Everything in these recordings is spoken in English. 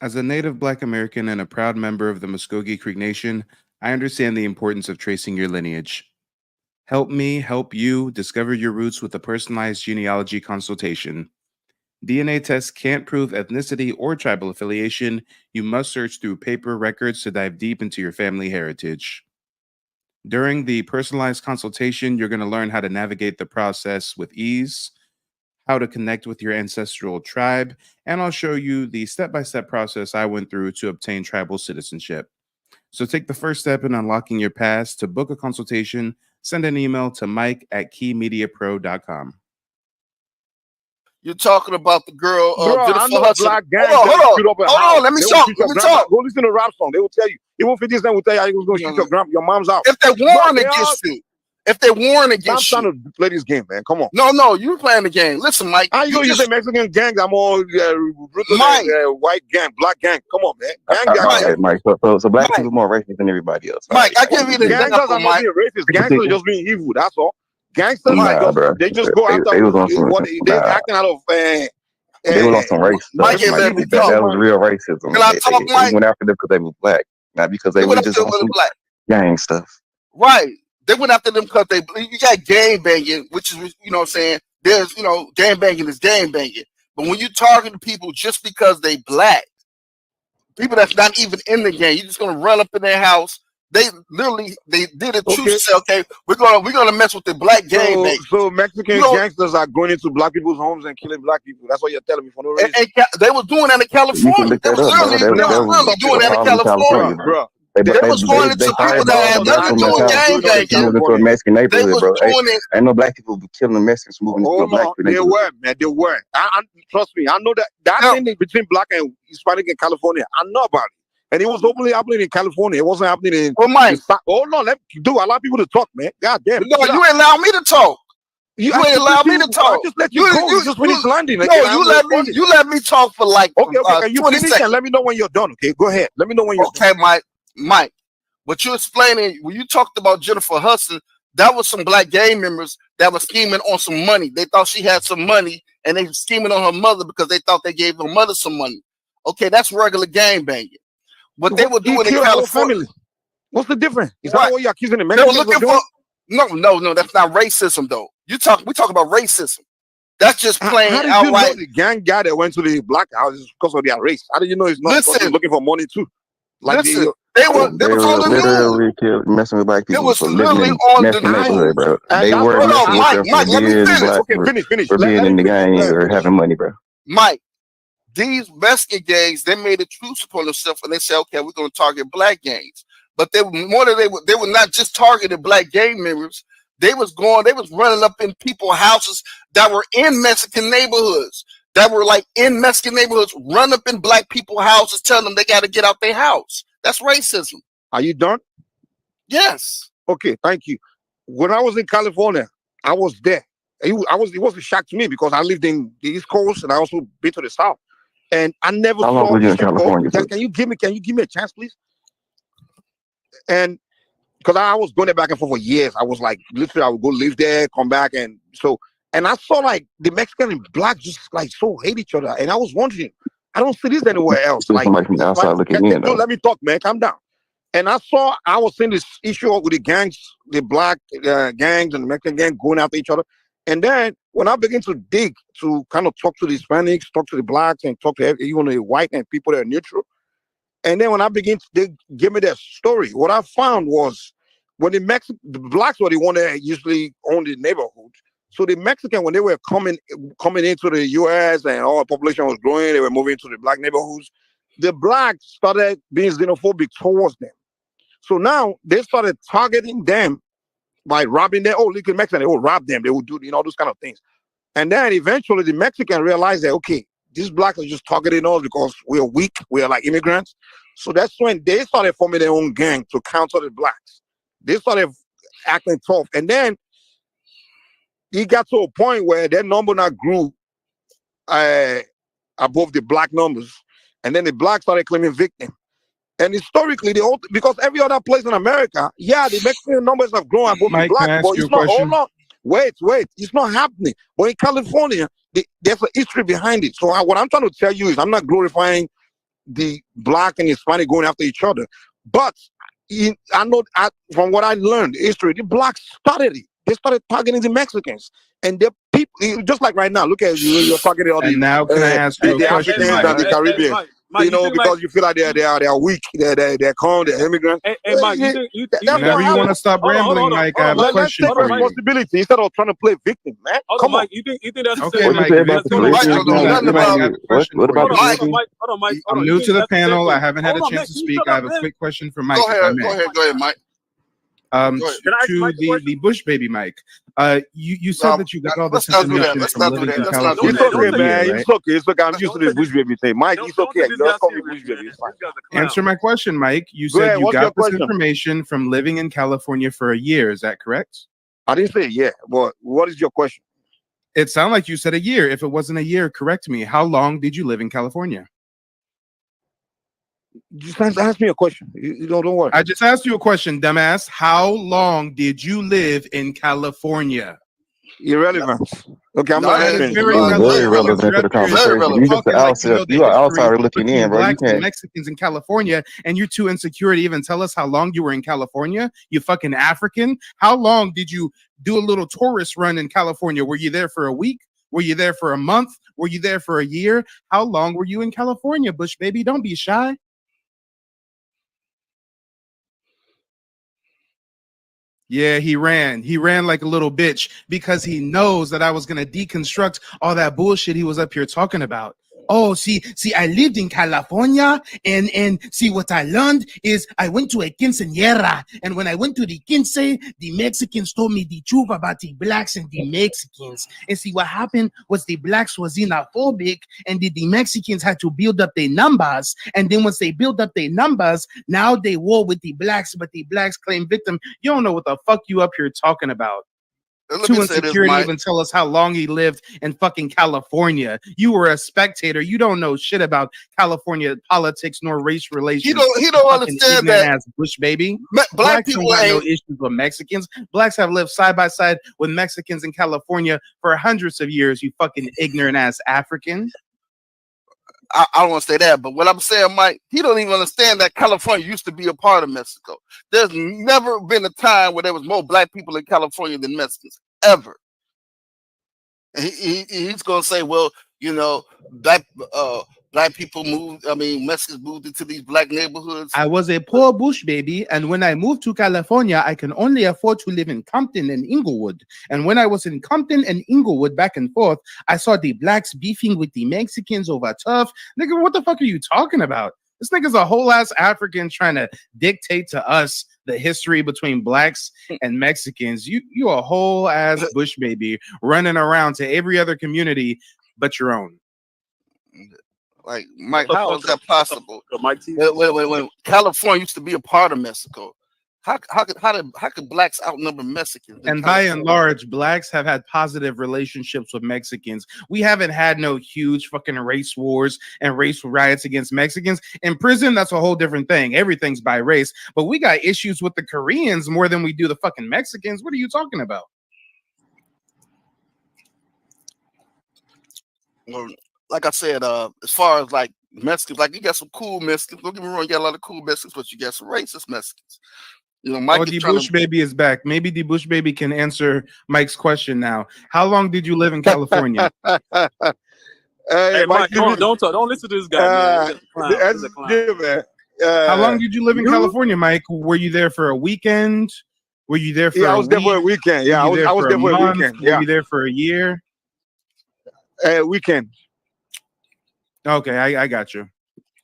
As a native Black American and a proud member of the Muscogee Creek Nation, I understand the importance of tracing your lineage. Help me help you discover your roots with a personalized genealogy consultation. DNA tests can't prove ethnicity or tribal affiliation. You must search through paper records to dive deep into your family heritage. During the personalized consultation, you're going to learn how to navigate the process with ease, how to connect with your ancestral tribe, and I'll show you the step by step process I went through to obtain tribal citizenship. So take the first step in unlocking your past. To book a consultation, send an email to mike@keymediapro.com. You're talking about the girl, Bro, I Jennifer know Hudson. black gangs Hold that shoot on, up a hold house. on. Let me They will talk. shoot your Let me grandma. talk. Go listen to a rap song. They will tell you. Even 50 Cent will tell you he was going to shoot your mom's out. If they warn Bro, against you, if they warn against stop you, trying to play this game, man. Come on. No, you playing the game. Listen, Mike. How you say Mexican gangs? I'm all Mike, white gang, black gang. Come on, man. Mike. So black people are more racist than everybody else. Mike, I give you the gangsters example, are not being racist. Gangsters are just being evil. That's all. Gangsters, they just go after what they acting out of. They were on some race stuff. That was real racism. Can I talk, Mike? They went after them because they were black, not because they were just on some gang stuff. Right. They went after them because you got gang banging, which is, you know what I'm saying? There's, gang banging is gang banging. But when you target people just because they black, people that's not even in the gang, you're just gonna run up in their house. They did it to say, okay, we're gonna mess with the black gang banging. So Mexican gangsters are going into black people's homes and killing black people. That's what you're telling me for no reason. And they were doing that in California. They was literally doing that in California, bro. They was going into people that had nothing to do with gang banging. Into a Mexican neighborhood, bro. Ain't no black people killing Mexicans moving into a black neighborhood. They were. Trust me, I know that thing between black and Hispanic in California. I know about it. And it was openly happening in California. It wasn't happening in. Oh, Mike. Allow people to talk, man. God damn. No, you ain't allow me to talk. You ain't allow me to talk. I just let you go. You just finished landing. No, you let me talk for like okay. Can you finish and let me know when you're done? Okay, go ahead. Let me know when you're done. Okay, Mike. What you're explaining when you talked about Jennifer Hudson, that was some black gang members that were scheming on some money. They thought she had some money, and they were scheming on her mother because they thought they gave her mother some money. Okay, that's regular gang banging. What they were doing in California. What's the difference? Is that what you're accusing the Mexicans of doing? No, that's not racism though. We talk about racism. That's just plain outright. How did you know the gang guy that went to the black houses because of their race? How did you know he's not looking for money too? Like they were literally messing with black people. It was literally on the neighborhood, bro. They were Mike, let me finish. Okay, finish. For being in the gang or having money, bro. Mike, these Mexican gangs, they made a truce upon themselves and they said, okay, we're going to target black gangs. But they were not just targeting black gang members. They was running up in people's houses that were in Mexican neighborhoods. That were like in Mexican neighborhoods, run up in black people's houses, telling them they got to get out their house. That's racism. Are you done? Yes. Okay, thank you. When I was in California, I was there. It was a shock to me because I lived in the East Coast and I also been to the South. And I never saw. How long were you in California? Can you give me a chance, please? And because I was going there back and forth for years, I was like, literally, I would go live there, come back, and I saw like the Mexican and black just like so hate each other, and I was wondering, I don't see this anywhere else. Like from the outside looking in. Let me talk, man. Calm down. And I was seeing this issue with the gangs, the black gangs and the Mexican gang going after each other. And then when I begin to dig to kind of talk to the Hispanics, talk to the blacks, and talk to even the white and people that are neutral, and then when I begin to give me that story, what I found was when the blacks were the one that usually owned the neighborhood. So the Mexican, when they were coming into the U.S. and all the population was growing, they were moving to the black neighborhoods. The blacks started being xenophobic towards them. So now they started targeting them by robbing them. Oh, look at Mexican, they will rob them. They will do those kind of things. And then eventually the Mexican realized that, okay, these blacks are just targeting us because we're weak. We are like immigrants. So that's when they started forming their own gang to counter the blacks. They started acting tough. And then it got to a point where their number now grew above the black numbers. And then the blacks started claiming victim. And historically, because every other place in America, the Mexican numbers have grown above the black. But it's not, hold on. Wait. It's not happening. But in California, there's a history behind it. So what I'm trying to tell you is I'm not glorifying the black and Hispanic going after each other. But I know from what I learned, history, the blacks started it. They started targeting the Mexicans, and the people, just like right now. Look at you, you're targeting all And now, can I ask you a the question, Africans and the Mike? Caribbean. Mike, You know, because you feel like they're weak, they're calm, they're immigrants. Hey, Mike, you think Whenever you want to stop rambling, Mike, I have a Let's question take for you. responsibility instead of trying to play victim, man. Hold on, Come on. Mike. You think that's Okay, What you Mike, say if about it's the gonna Mike Caribbean? don't know nothing Mike, I about have a question What for about you. the Mike. Caribbean? Hold on, Mike. I'm new to the panel. I haven't had a chance to speak. I have a quick. quick question for Mike, Go if I ahead, may. go ahead, Mike. Go ahead. Can I ask To Mike a question? the Bush baby, Mike. You said that you got all this Let's not do that. information Let's from not do living that. in Let's not do California It's that. for okay, a year, man. right? It's okay. It's okay. I'm used to the bush baby thing. Mike, it's okay. You just call me bush baby. It's fine. Answer my question, Mike. You Go said ahead. you What's got your this question? information from living in California for a year. Is that correct? I didn't say yeah, but what is your question? It sounded like you said a year. If it wasn't a year, correct me. How long did you live in California? Just ask me a question. You don't worry. I just asked you a question, dumbass. How long did you live in California? Irrelevant. Okay, I'm No, not That is answering. very It's relevant. very relevant to the You're up here Very conversation. relevant. You just talking the like you know outsider. the You are history outsider looking between in, bro. You blacks and can't. Mexicans in California, and you're too insecure to even tell us how long you were in California. You fucking African. How long did you do a little tourist run in California? Were you there for a week? Were you there for a month? Were you there for a year? How long were you in California, Bush baby? Don't be shy. Yeah, he ran. He ran like a little bitch because he knows that I was going to deconstruct all that bullshit he was up here talking about. Oh, see, I lived in California, and see what I learned is I went to a quinceañera, and when I went to the quince, the Mexicans told me the truth about the blacks and the Mexicans. And see what happened was the blacks was xenophobic, and the Mexicans had to build up their numbers, and then once they build up their numbers, now they war with the blacks, but the blacks claim victim. You don't know what the fuck you up here talking about. Let Too me say this, insecure to Mike. even tell us how long he lived in fucking California. You were a spectator. You don't know shit about California politics nor race relations. He don't Fucking understand ignorant that ass Bush baby. black Blacks people don't got no ain't. issues with Mexicans. Blacks have lived side by side with Mexicans in California for hundreds of years. You fucking ignorant ass African. I don't want to say that, but what I'm saying, Mike, he don't even understand that California used to be a part of Mexico. There's never been a time where there was more black people in California than Mexicans, ever. And he's gonna say, well, you know, black people moved. I mean, Mexicans moved into these black neighborhoods. I was a poor bush baby, and when I moved to California, I can only afford to live in Compton and Inglewood. And when I was in Compton and Inglewood back and forth, I saw the blacks beefing with the Mexicans over turf. Nigga, what the fuck are you talking about? This nigga's a whole ass African trying to dictate to us the history between blacks and Mexicans. You a whole ass bush baby running around to every other community but your own. Like, Mike, how is that possible? Mike, When California used to be a part of Mexico, how could blacks outnumber Mexicans? And by and large, blacks have had positive relationships with Mexicans. We haven't had no huge fucking race wars and race riots against Mexicans. In prison, that's a whole different thing. Everything's by race. But we got issues with the Koreans more than we do the fucking Mexicans. What are you talking about? Well, like I said, as far as like Mexicans, like you got some cool Mexicans. Don't get me wrong, you got a lot of cool Mexicans, but you got some racist Mexicans. You know, Mike the Bush baby is back. Maybe the Bush baby can answer Mike's question now. How long did you live in California? Hey, Mike, don't listen to this guy, man. He's a clown. How long did you live in California, Mike? Were you there for a weekend? Were you there for I was there for a weekend. Yeah, I was there for a weekend. Yeah. Were you there for a year? Weekend. Okay, I got you.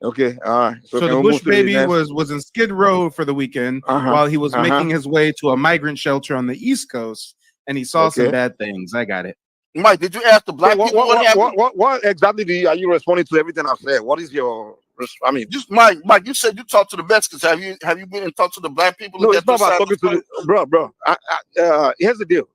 Okay, all right. So the Bush baby was in Skid Row for the weekend while he was making his way to a migrant shelter on the East Coast, and he saw some bad things. I got it. Mike, did you ask the black people what happened? What exactly are you responding to everything I've said? What is your? I mean, just Mike. You said you talked to the Mexicans. Have you been in touch with the black people? No, it's not about talking to the bro. Here's the deal.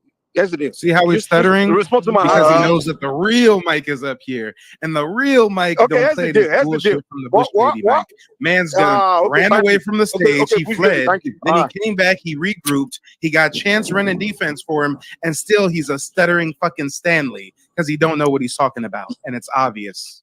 See how he's stuttering? Respond to my because he knows that the real Mike is up here, and the real Mike don't say this bullshit from the Bush baby Mike. Man's ran away from the stage. He fled. Then he came back. He regrouped. He got Chance running defense for him, and still he's a stuttering fucking Stanley because he don't know what he's talking about, and it's obvious.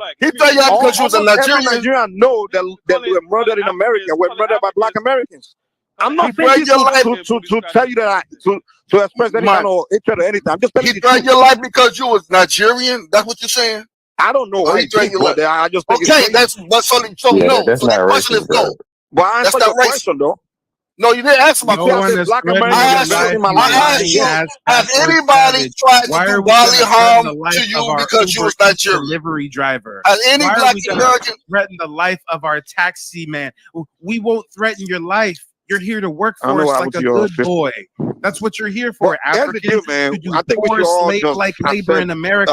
black. He felt y'all because you was a Almost every Nigerian. Nigerian know that were murdered in America, were murdered by Black Americans. I'm not saying this to tell you that to express any kind of hatred or anything. I'm just telling you He the threatened truth. your life because you was Nigerian. That's what you're saying. I don't know Oh, what he he threatened did, your life. but I just think it's Okay, crazy. that's but so Yeah, no. that's So not that question is racist, bro. no. But I That's answered not your racist. question though. No, you didn't answer my No You see, I one said is black threatening Americans I your are asked you. investing life, in my you life. I asked lying you. ass Has password anybody savage. tried to Why do are we bodily gonna threaten harm the life to of you our because you Uber was Eats Nigerian? delivery driver? Has any Why are black we gonna American? threaten the life of our taxi man? We won't threaten your life. You're here to work I don't for know us what like happened a to your good sister. boy. That's what you're here But for, here's the deal, Africans, man. to do I think we should poor all just slave-like labor accept in America.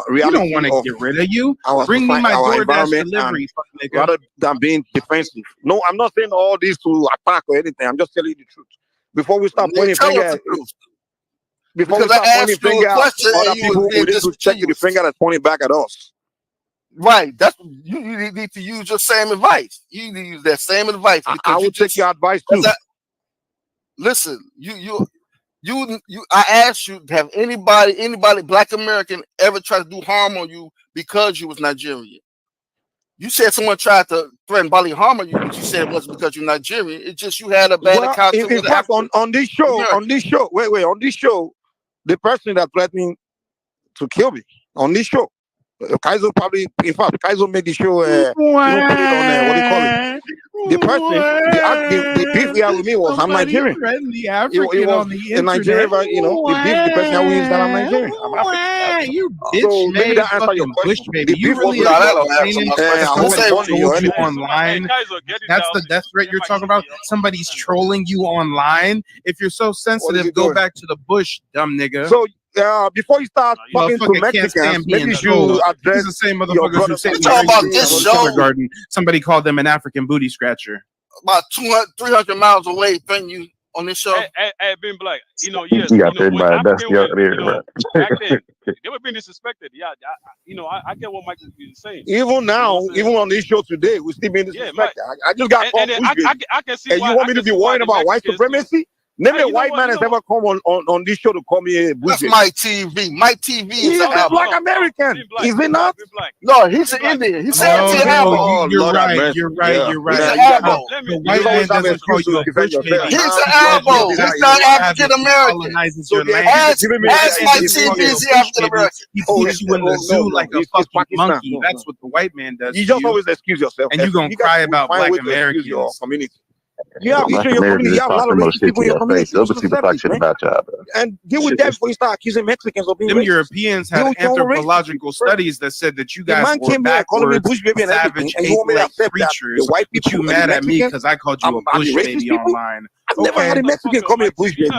We don't reality want to of get rid of you. our Bring me society, my our DoorDash environment, and delivery, fuck nigga. rather than being defensive. No, I'm not saying all this to attack or anything. I'm just telling you the truth. Before we start You pointing tell us finger, the truth. before we Because start I pointing asked you a finger at question other and you people, was we being need to check the disingenuous. finger that's pointing back at us. Right. That's you need to use your same advice. You need to use that same advice I because will you take just your advice too. listen. You. I asked you, have anybody black American ever tried to do harm on you because you was Nigerian? You said someone tried to threaten bodily harm on you, but you said it wasn't because you're Nigerian. It's just you had a bad Well, encounter in with an fact, African on this show, American. on this show, the person that threatened to kill me on this show, Kaiser probably, in fact, Kaiser made the show, even put it on, what do you call it? The person, the beef he had with me was I'm Nigerian. Threatened the It African was on the in Nigeria, internet. the beef the person had with me is that I'm Nigerian. I'm African. You bitch So maybe made that answer your fucking question. bush baby. The You beef really wasn't No, that because don't answer complaining my that question. I somebody wasn't funny or trolled you anything. online. That's the death threat you're talking about. Somebody's trolling you online. If you're so sensitive, go back to the bush, dumb nigga. So before you start talking to Motherfucker can't Mexicans, stand maybe being you trolled. should These address are the same your motherfuckers who brothers say and You talking sisters about this in show kindergarten. Somebody called them an African booty scratcher. about 200, 300 miles away from you on this show? Hey, being black, yes, You got threatened when by a African dusty out were, there, bro. back then, they were being disrespected. Yeah, I get what Mike is saying. Even now, even on this show today, we still being Yeah, disrespected. I just got called and bush baby. I can see And why. you want me to be worried about white supremacy? Name a white man has ever come on this show to call me a bush That's baby. Mike TV. Mike TV He's is a an album. black American. Is he not? No, he's an Indian. He said No, he's an no, album. you're Lord have right. mercy. You're right. Yeah. You're right. He's an Yeah, album. The white man doesn't call you a bush baby. He's an Now, album. yeah, He's not yeah. African American. Colonizes So your the land. Ask Mike TV is the African American. He puts you in the zoo like a fucking monkey. That's what the white man does. You to just you. always excuse yourself. And you gonna guys cry will about find a black way to excuse your Americans. community. You have Black issue in your Americans community. You just have a talk lot the of most racist shit people to in your your community. face. You Other should people accept talk it, shit man. about y'all, bro. And deal with that before you start accusing Mexicans of being Them racist. Europeans had Deal with your racism. anthropological studies that said that you The guys man were came here calling me backwards, bush baby and everything, savage, and you want me to ape-like accept that creatures. the white But people you and the mad at me Mexicans because I called you a are the bush racist baby people? online. I've never had a Mexican call me a bush baby.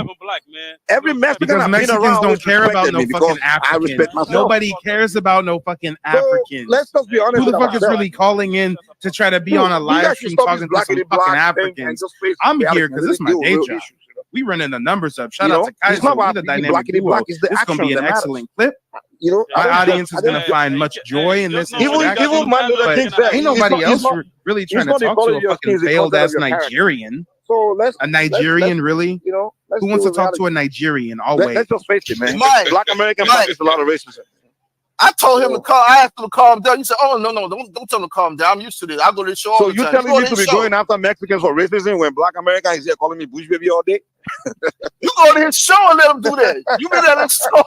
Every Mexican Because I've been Mexicans around don't always care about respected no me fucking because I Africans. respect myself. Nobody cares about no fucking So Africans. let's just be honest Who the with fuck is ourselves. really calling in to try to be on a You live guys should stream stop talking this to some blackity fucking black thing and Africans? just face I'm reality here and because this is my deal with day real job. issues. We running the numbers up. Shout You out know, to it's Kaiser. not We about the being dynamic blackity duo. black. It's the This is gonna be action an that matters. excellent clip. You know, My I don't audience just- is gonna find much joy in this even introduction. Martin Luther King said, Ain't nobody else really it's trying to not the talk color to of a your fucking skin, it's the failed content ass of your character. Nigerian. So let's A Nigerian, really? You know, let's Who wants deal to talk with to a Nigerian? I'll reality. wait. Let's just face it, man. Mike, Black American practice a lot of racism. I told him to call. I asked him to calm down. He said, "Oh no, don't tell him to calm down. I'm used to this. I go to the show all So the you time." telling go me to to his be show. going after Mexicans for racism when Black America is here calling me bush baby all day? You go to his show and let him do that. You been at his show.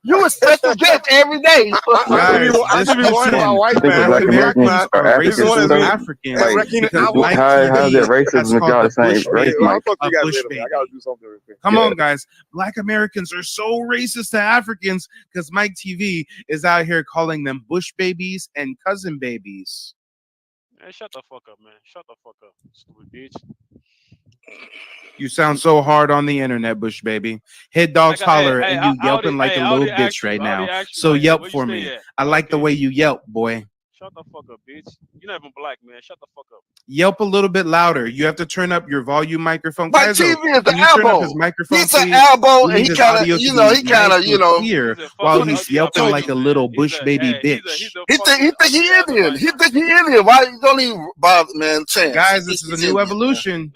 You a special guest every day. Guys, I this should be worried about white Think man. Black Black Americans man. are are This Africans one racist is to me. Africans Like, because Mike how's TV that has racism with called y'all the the same bush race, baby I'll Mike? talk to a you guys bush later, man. baby. I gotta do something real quick. Come on, guys. Black Americans are so racist to Africans because Mike TV is out here calling them bush babies and cousin babies. Man, shut the fuck up, man. Shut the fuck up, stupid bitch. You sound so hard on the internet, bush baby. Head dogs holler and you yelping like a little bitch right now. So yelp for me. I like the way you yelp, boy. Shut the fuck up, bitch. You're not even black, man. Shut the fuck up. Yelp a little bit louder. You have to turn up your volume microphone. My Kaizo, TV is can an you turn up his elbow. microphone, He's an please? elbow, We and need he his kind audio of, to you know, be he kind nice of, you and know. clear while he's yelping like a little bush baby bitch. He think he Indian. He think he Indian. Why you don't even bother, man? Chance. Guys, this is a new evolution.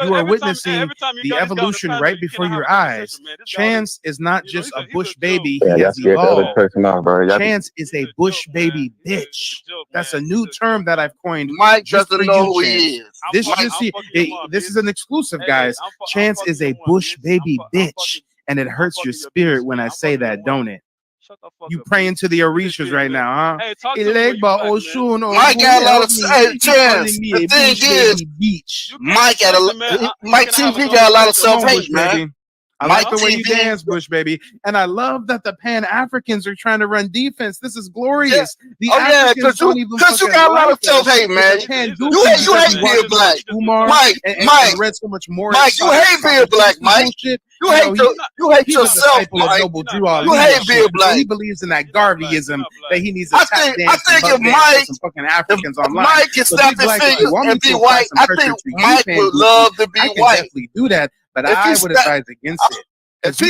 You are witnessing the evolution right before your eyes. Chance is not just a bush baby. Yeah, He y'all has scared the other evolved. person off, bro. Y'all Chance is a bush baby bitch. That's a new term that I've coined. Mike just doesn't for know you, who Chance. he is. This is this is an exclusive, guys. Chance is a bush baby bitch, And it hurts your spirit when I say that, don't it? Shut the fuck You up. praying to the Orishas right now, huh? Hey, talk to me when you Elegba black, man. Oshun Mike got a lot of chance. calling me The a thing bush is, baby beach. Mike got Listen, man, Mike can I have TV a got a lot of Come on, self-hate, Bush man. baby. I Mike like the way you TV. dance, Bush baby. And I love that the Pan-Africans are trying to run defense. This is glorious. The Oh yeah, Africans don't even because you fucking got a lot like of self-hate, us. man. The Pan You You Goofy hate because being watched black. Umar Mike, and read so much more. Mike, you hate being black, Mike. Bullshit. You hate He's yourself, a disciple of Mike. Noble Drew You Ali hate and being shit. black. He believes in that Garveyism that he needs to I tap think dance and if butt dance Mike- with some fucking Africans If online. Mike can So snap big his black, if you fingers want me and to be apply white, some I pressure think to you, Mike Pan would Goofy, love to be I can white. definitely do that, but If I he's would not- advise against it. If he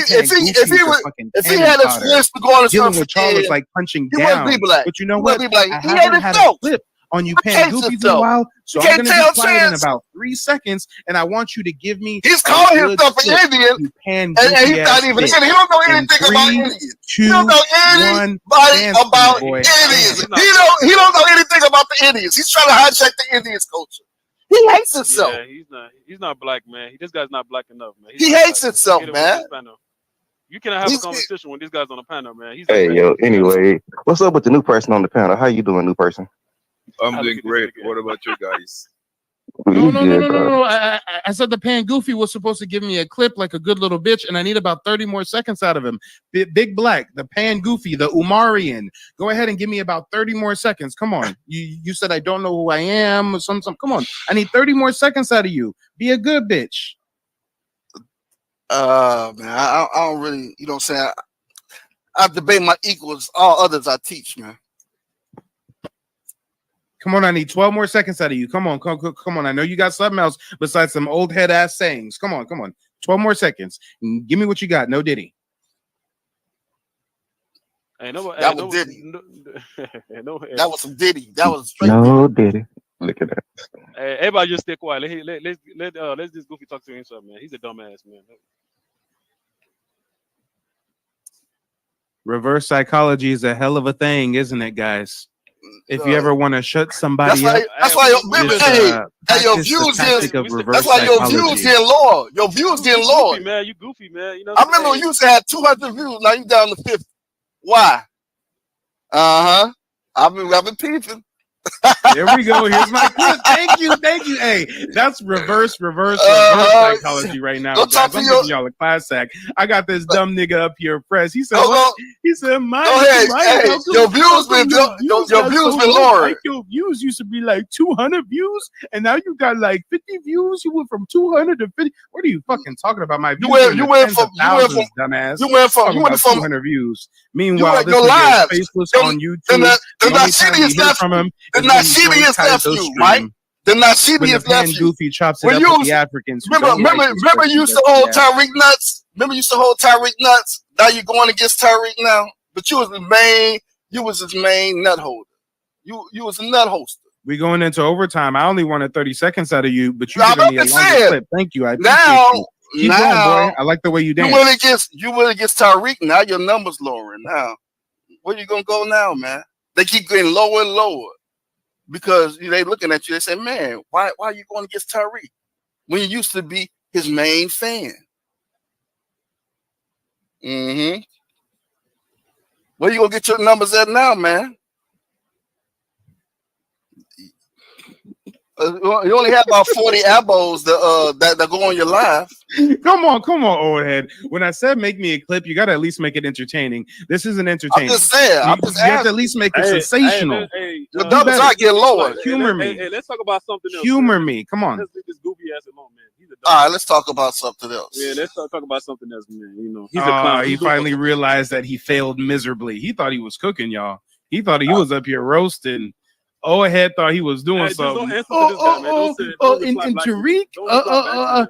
had a twist to go on his Dealing with front Charles like punching he wouldn't be down. black. But you know He what? wouldn't be black. I He ain't haven't had a himself. clip on you I Pan can't Goofies in a himself. while, so You I'm can't going to tell be quiet in Chance. about 3 seconds, and I want you to give me He's a calling good himself an clip, Indian, you Pan and he's Goofy not ass even bitch. Indian. He don't know In anything about 3, Indians. 2, He don't know 1, anybody dance to me, about boy. Indians. Dance. He don't know anything about the Indians. He's trying to hijack the Indians culture. He hates himself. Yeah, he's not black, man. This guy's not black enough, man. He hates himself, man. You cannot have a conversation when this guy's on the panel, man. Hey, yo, anyway, what's up with the new person on the panel? How you doing, new person? I'm doing great. What about you guys? No. I said the Pan Goofy was supposed to give me a clip like a good little bitch, and I need about 30 more seconds out of him. Big Black, the Pan Goofy, the Umarian. Go ahead and give me about 30 more seconds. Come on. You said I don't know who I am or something. Come on. I need 30 more seconds out of you. Be a good bitch. Man, I don't really, you know what I'm saying? I debate my equals. All others I teach, man. Come on, I need 12 more seconds out of you. Come on. I know you got something else besides some old head ass sayings. Come on. 12 more seconds. Give me what you got. No Diddy. That was Diddy. That was some Diddy. That was straight Diddy. Look at that. Hey, everybody just stay quiet. Let's just Goofy talk to himself, man. He's a dumbass, man. Reverse psychology is a hell of a thing, isn't it, guys? If you ever want to shut somebody up, that's why your views getting lower. Your views getting lower. Man, you goofy, man. You know. I remember when you used to have 200 views. Now you down to 50. Why? I've been peeping. There we go. Here's my clip. Thank you. Hey, that's reverse psychology right now. Go talk to I'm giving y'all a class act. I got this dumb nigga up here pressed. He said, He said, Mike, your views been lowering. Your views used to be like 200 views, and now you got like 50 views. You went from 200 to 50. What are you fucking talking about? My views you went from dumbass. You went from 200 views. Meanwhile, this nigga is faceless on YouTube. The Nashidi's left from him. The Nashidi's left you, Mike. The Nashidi's left you. Goofy chops it up with the Africans. Remember you used to hold Tyreek nuts? Now you're going against Tyreek now? But you was his main nut holder. You was a nut hoster. We going into overtime. I only wanted 30 seconds out of you, but you giving me a longer clip. Thank you. I appreciate you. Keep going, boy. I like the way you dance. You went against Tyreek. Now your numbers lowering. Now, where you gonna go now, man? They keep getting lower and lower because they looking at you. They say, "Man, why are you going against Tyreek when you used to be his main fan?" Where you gonna get your numbers at now, man? You only have about 40 elbows that go on your live. Come on, old head. When I said make me a clip, you got to at least make it entertaining. This isn't entertaining. I'm just saying. You have to at least make it sensational. Your numbers are getting lower. Humor me. Hey, let's talk about something else. Humor me. Come on. Let's leave this goofy ass alone, man. All right, let's talk about something else. Yeah, let's talk about something else, man. You know, he's a clown. He finally realized that he failed miserably. He thought he was cooking, y'all. He thought he was up here roasting. Old head thought he was doing something. And Tariq,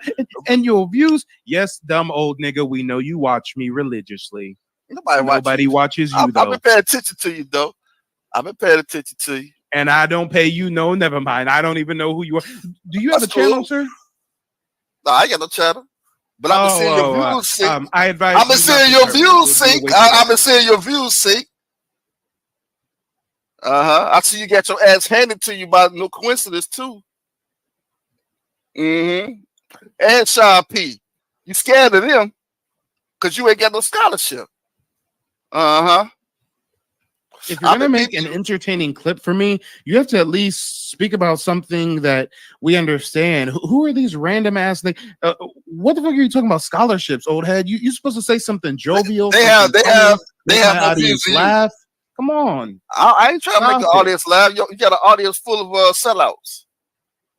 and your views. Yes, dumb old nigga, we know you watch me religiously. Nobody watches you, though. I've been paying attention to you, though. I've been paying attention to you. And I don't pay you, no, never mind. I don't even know who you are. Do you have a channel, sir? No, I ain't got no channel. But I've been seeing your views sync. I've been seeing your views sync. I've been seeing your views sync. I see you got your ass handed to you by no coincidence too. And Sean P. You scared of them? because you ain't got no scholarship. Uh-huh. If you're gonna make an entertaining clip for me, you have to at least speak about something that we understand. Who are these random ass things? What the fuck are you talking about? Scholarships, old head. You're supposed to say something jovial. They have no views. Laugh. Come on. I ain't trying to make the audience laugh. You got an audience full of sellouts.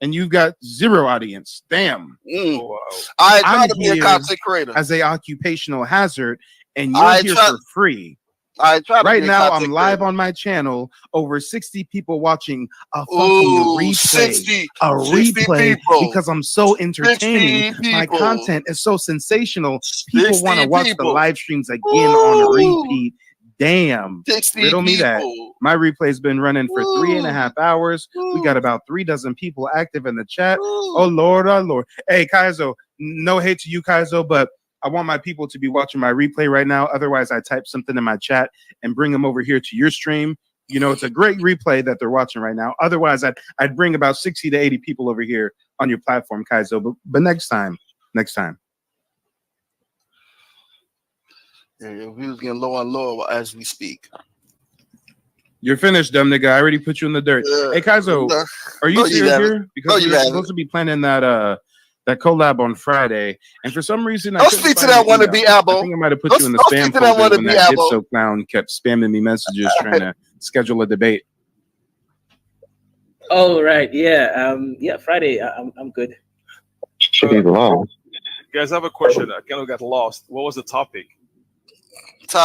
And you've got zero audience. Damn. Oh, wow. I try to be a content creator as a occupational hazard, and you're here for free. Right now, I'm live on my channel. Over 60 people watching a fucking replay. Because I'm so entertaining. My content is so sensational. People want to watch the live streams again on a repeat. Damn. Riddle me that. My replay's been running for 3.5 hours. We got about 36 people active in the chat. Oh Lord, oh Lord. Hey, Kaizo, no hate to you, Kaizo, but I want my people to be watching my replay right now. Otherwise, I type something in my chat and bring them over here to your stream. You know, it's a great replay that they're watching right now. Otherwise, I'd bring about 60 to 80 people over here on your platform, Kaizo. But next time. Yeah, your views getting lower and lower as we speak. You're finished, dumb nigga. I already put you in the dirt. Hey, Kaizo, are you serious here? Because we're supposed to be planning that collab on Friday, and for some reason, don't speak to that wannabe Abo. I think I might have put you in the spam folder when that Gitso clown kept spamming me messages trying to schedule a debate. Oh right, yeah, Friday. I'm good. Guys, I have a question. I kind of got lost. What was the topic?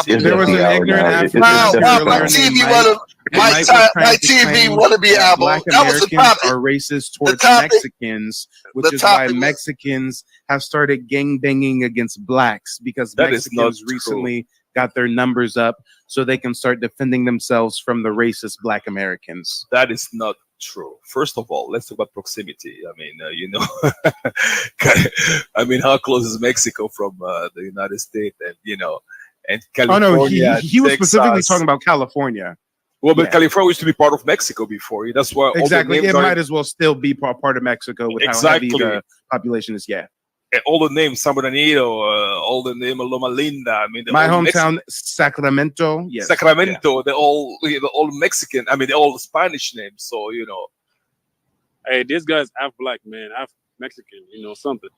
There was an ignorant African. My TV want to be Abo. Black Americans are racist towards Mexicans, which is why Mexicans have started gang banging against blacks, because Mexicans recently got their numbers up so they can start defending themselves from the racist Black Americans. That is not true. First of all, let's talk about proximity. I mean, I mean, how close is Mexico from the United States? And and California. Oh no, he was specifically talking about California. Well, but California used to be part of Mexico before. That's why exactly it might as well still be part of Mexico with how heavy the population is. Yeah, and all the names, San Bernardino, all the name Loma Linda. I mean, my hometown, Sacramento. Yes, Sacramento. They're all Mexican. I mean, they're all Spanish names. So hey, this guy's half black, man, half Mexican. Something.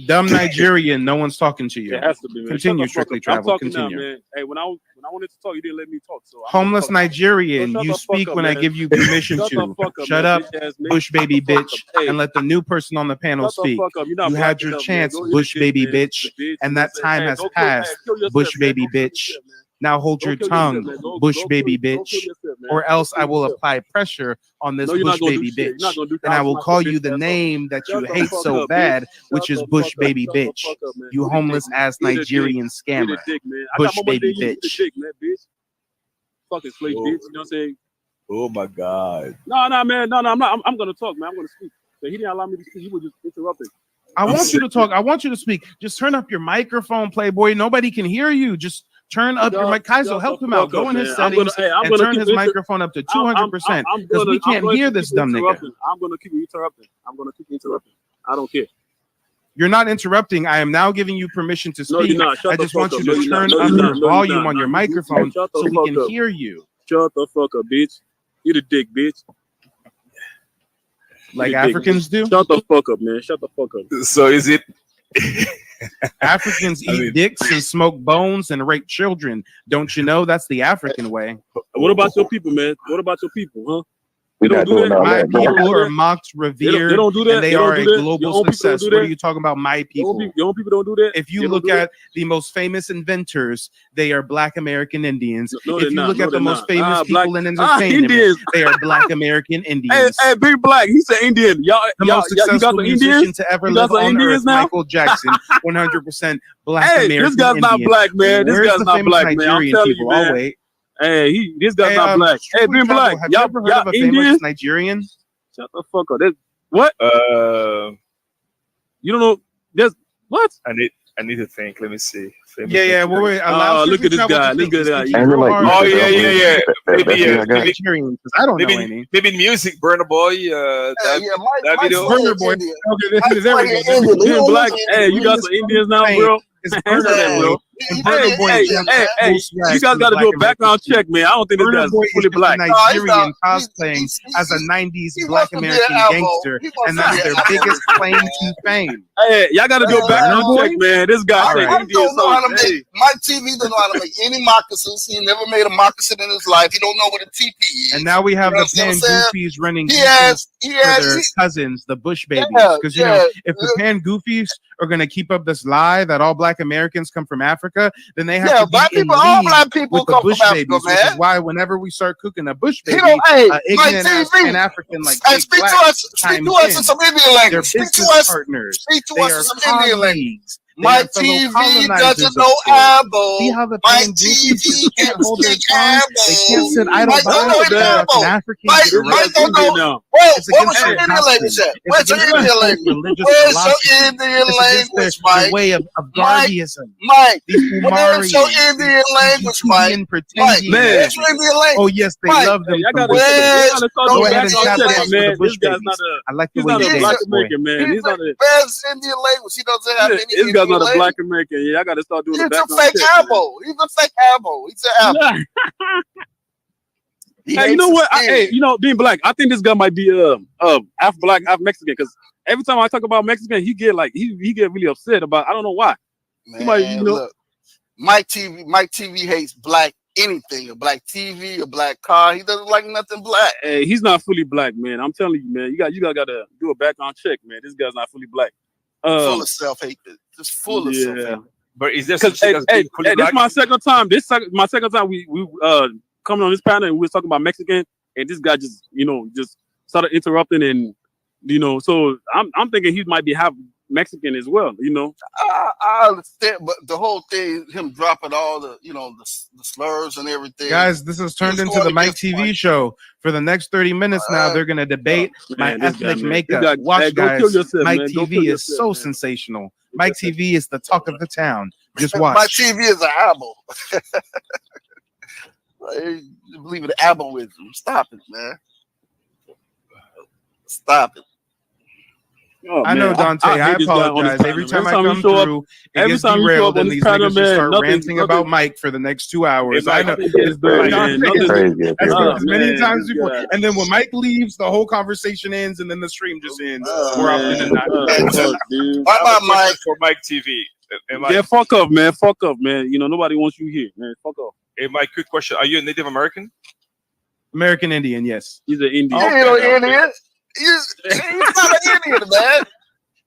Dumb Nigerian, no one's talking to you. It has to be, man. Continue, Strictly Travel. Continue. Now, man. Hey, when I wanted to talk, you didn't let me talk. So homeless Nigerian, you speak when I give you permission to. Shut up, bush baby bitch, and let the new person on the panel speak. You had your chance, bush baby bitch, and that time has passed, bush baby bitch. Now hold your tongue, bush baby bitch, or else I will apply pressure on this bush baby bitch, and I will call you the name that you hate so bad, which is bush baby bitch. You homeless ass Nigerian scammer, bush baby bitch. Fucking slave bitch, you know what I'm saying? Oh my God. No, man, no, I'm not. I'm gonna talk, man. I'm gonna speak. So he didn't allow me to speak. He was just interrupting. I want you to talk. I want you to speak. Just turn up your microphone, Playboy. Nobody can hear you. Just turn up your mic. Kaizo, help him out. Go in his settings and turn his microphone up to 200% because we can't hear this dumb nigga. I'm going to keep interrupting. I don't care. You're not interrupting. I am now giving you permission to speak. No, you're not. I just want you to turn up your volume on your microphone so we can hear you. Shut the fuck up, bitch. You the dick, bitch. Like Africans do? Shut the fuck up, man. Shut the fuck up. So is it... Africans eat dicks and smoke bones and rape children. Don't you know that's the African way? What about your people, man? What about your people, huh? We don't do that. My people are mocked, revered, they don't do that. And they are a global success. What are you talking about? My people. Your own people don't do that. If you look at the most famous inventors, they are Black American Indians. If you look at the most famous people in entertainment, they are Black American Indians. Hey, big black. He said Indian. The most successful musician to ever live on earth, Michael Jackson, 100% Black American Indian. This guy's not black, man. This guy's not black, man. I'm telling you, man. I'll wait. Hey, this guy's not black. Hey, being black. Have you ever heard of a famous Nigerian? Shut the fuck up. What? You don't know? There's what? I need to think. Let me see. Yeah. Wait. Look at this guy. Look at that. Oh yeah. Maybe Nigerians. I don't know any. Maybe music. Burna Boy. That video. Burna Boy. Okay, there we go. Being black. Hey, you got some Indians now, bro. It's Answer Burner that, Boy. bro. And Burner Boy is one of the Hey, most you swag guys from got to Black do a background American check, man. I don't think this Burner guy's Boy is fully just a black. Nigerian No, cosplaying as a 90s he Black wants to be an American Albo. gangster, He wants and to that's be their an Albo. biggest claim to fame. Hey, y'all got to do a background Burner check, Boy? man. This guy All said right. I Indian don't know how to soldier. make Mike TV doesn't know how to make any moccasins. He never made a moccasin in his life. He don't know what a teepee is. And now we have You know the what I'm Pan saying? Goofies running He goofies has for their cousins, the Bush babies. Because, you know, if the Pan Goofies are going to keep up this lie that all Black Americans come from Africa, then they have to be black in people, all league black people with the come Bush from Africa, babies, which man. is why whenever we start cooking a Bush He baby, don't, hey, Mike ignorant ass TV. Pan-African like Hey, Big speak Black to us. Speak times to us 10. in some Indian They're language. Speak to business us. partners. Speak to They us are in some Indian language. colleagues. They Mike are fellow TV colonizers doesn't of know sorts. Abo. See how the Mike Pan Goofies TV can't can't hold their speak tongue? They can't sit Abo. idle Mike by don't know and any watch an Abo. African Mike, get This Mike guy's arrested. don't know. Indian now. Whoa, It's what against was your their Indian language doctrine. at? It's Where's your against their Indian whole language? religious Where's your philosophy. Indian It's against language, their Mike? way of Mike, Garveyism. Mike, These where's your Umarians, Indian language, Mike? Utopian Mike, pretending. where's your Indian Oh language? yes, they Mike, love Hey, them y'all from got to Bush babies. where's start your doing Go a ahead and Indian background tap check, dance language? for man. the Bush This guy's babies. not a I like the he's way not you a dance, black boy. American, man. He's not a Where's Indian language? He doesn't have any this guy's Indian not a language. black American. Yeah, I got to start doing He's a a background fake check, man. Abo. He's a fake Abo. He's an Abo. He Hey, you hates know his what? skin. Hey, you know, being black, I think this guy might be half black, half Mexican. Because every time I talk about Mexican, he get like he get really upset about. I don't know why. Man, might, you know- look, Mike TV hates black anything, a black TV, a black car. He doesn't like nothing black. Hey, he's not fully black, man. I'm telling you, man. You got to do a background check, man. This guy's not fully black. Full of self-hatred. Just full of yeah. self-hatred. But is there Because such thing as being fully this black? is my second time. My second time we coming on this panel and we were talking about Mexican, and this guy just just started interrupting, and so I'm thinking he might be half Mexican as well. I understand, but the whole thing, him dropping all the the slurs and everything. Guys, this has turned He's into going the Mike against TV Mike. show. For the next 30 minutes now, they're going to debate my Man, this guy, ethnic man. makeup. This guy- Watch, hey, go guys. kill yourself, Mike man. Go kill TV is yourself, so man. sensational. Mike TV is the talk of the town. Just watch. My TV is an Abo. I believe in Aboism. Stop it, man. Stop it. Oh, I know, man. Dante. I hate this guy on this apologize. panel, Every man. time I you come show up, through, it every gets time you show derailed, up on and this these panel, niggas just man, start nothing- ranting nothing- about Mike for the next 2 hours. Hey, I Mike, know. nothing gets It's done, like, man. It's Nothing- crazy up I've here, seen bro. this many man, times this before. guy. And then when Mike leaves, the whole conversation ends, and then the stream just ends more often than not. Fuck, dude. Bye bye, Mike. For Mike TV. Hey, Mike, Yeah, fuck off, man. Fuck off, man. Nobody wants you here, man. Fuck off. hey, Mike, quick question. Are you a Native American? American Indian, yes. He's an Indian. He ain't no Indian. He's not an Indian, man.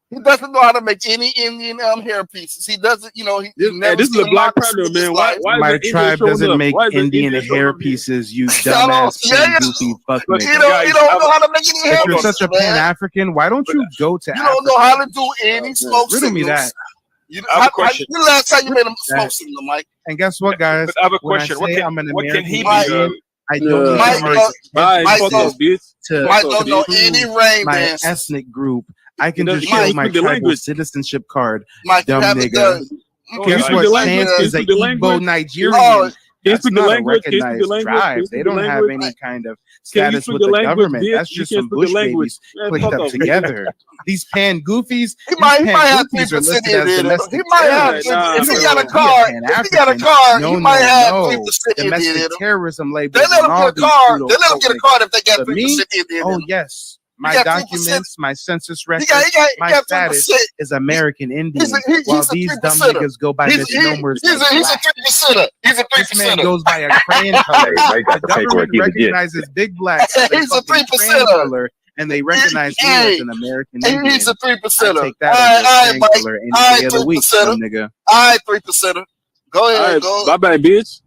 He doesn't know how to make any Indian hair pieces. He doesn't, he This, never this is seen a black moccasin partner, in his man. Why? life. Why is My the Indian tribe showing doesn't up? make Why is the Indian Indian showing hair up here? pieces, you Shut up. dumbass, Yeah, yeah. goofy fuck But nigga. you don't know how to make any hair If you're pieces, such a man. Pan-African, why don't you go to You Africa? don't know how to do any smoke Riddle me signals. that. I have a question. When the last time you made a smoke signal, Mike? And guess what, guys? But I have a When I question. say I'm an What can he American be? Indian, I don't need Mike, to mark Bye, Mike fuck knows- off, bitch. to Mike don't know prove any rain my dances. ethnic group. I can doesn't- just he can't show my speak the tribal language. citizenship card. Mike, you Dumb haven't nigga. done. Oh, Guess speak what? the language. Chance Can you is a speak the Igbo language? Nigerian. Oh, Can you That's speak the not a language? Can you speak recognized the language? Can tribe. you They speak the don't have language? any kind of Can you status speak with the the language, government. bitch? That's You just can't some speak the Bush language. babies Man, clicked fuck up off. together. These Pan Goofies, he might have Goofies are 3% listed as Indian. domestic He might have. terrorists. Nah, If he bro. got a Be card, if he got a Pan-African. card, No, he might no, have no. 3% Indian in Domestic him. terrorism They labels let on him all get a these card. pseudo They let him get a niggas. card if they got But 3% me, Indian in oh him. yes, my got 3%. documents, my census He records, got my 3%. status is American Indian. While He's a these dumb 3%er. niggas go by He's misnomers a like black. 3%er. He's a This man 3%er. goes by a crayon color. Hey, Mike got The the paperwork. government He legit. recognizes big black as a He's a fucking 3%er. crayon color, and they recognize me as an American Indian. He's a 3%er. I take that All over right, a Mike. crayon color any All right, day of the week, 3%er. dumb nigga. All right, 3%er. Go All ahead. right, Go. bye bye, bitch.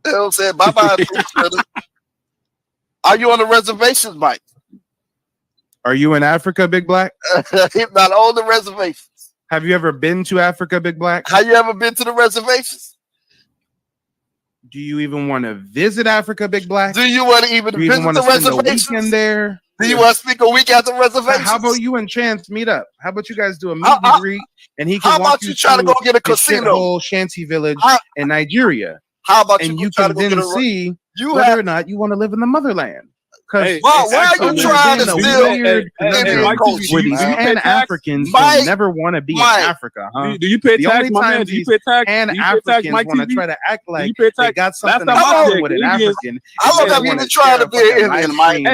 You know what I'm saying? Bye bye, 3%er. Are you on the reservations, Mike? Are you in Africa, Big Black? If not on the reservations. Have you ever been to Africa, Big Black? Have you ever been to the reservations? Do you even want to visit Africa, Big Black? Do you want to even Do you even visit want the to spend a reservations? weekend there? Do you want to speak a week at the reservations? How about you and Chance meet up? How about you guys do a meet How- and greet, and he can How walk about you try to go get a the casino? shithole shanty village How- in Nigeria, How about and you you try to can go then get a? see You whether have or not you want to live in the motherland. Because why are you trying to steal weird Indian culture? where these Pan-Africans don't never want to be in Africa, huh? Do you pay the tax, only my man? time Do you these pay tax? Pan-Africans want to try to act like they got something Last in time I common checked, with an Indians- African. How long have you been trying to be an Indian, Mike?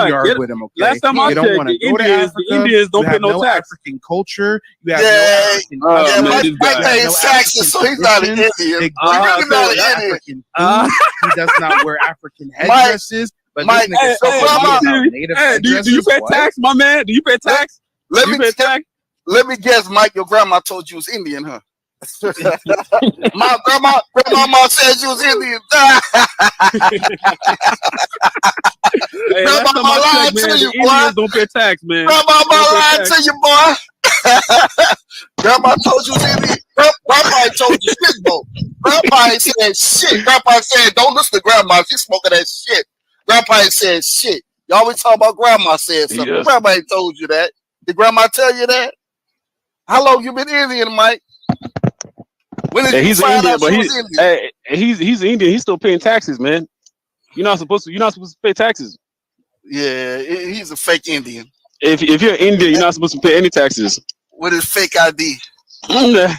Yard with them, okay? Last time I you don't checked, want to the go to Indians, Africa. the Indians don't You pay have no tax. African culture. You have no African Yeah, customs. Mike You have pays no taxes, so African he's not an traditions. Indian. They He's really not an Indian. African food. He does not wear African headdresses. But Mike, this so grandma, do you pay tax, my man? Do you pay tax? Let me guess, Mike. Your grandma told you was Indian, huh? My grandma said you was Indian. Grandma lied to you, boy. Indians don't pay tax, man. Grandma lied to you, boy. Grandma told you was Indian. Grandpa ain't told you shit, though. Grandpa ain't said shit. Grandpa said, don't listen to grandma. She's smoking that shit. Grandpa ain't said shit. You always talk about grandma said something. Yes. Grandma ain't told you that. Did grandma tell you that? How long you been Indian, Mike? When did you He's find Indian, out but you was Indian? he's Indian. He's still paying taxes, man. You're not supposed to pay taxes. Yeah, he's a fake Indian. If you're Indian, you're not supposed to pay any taxes. With his fake ID. Let's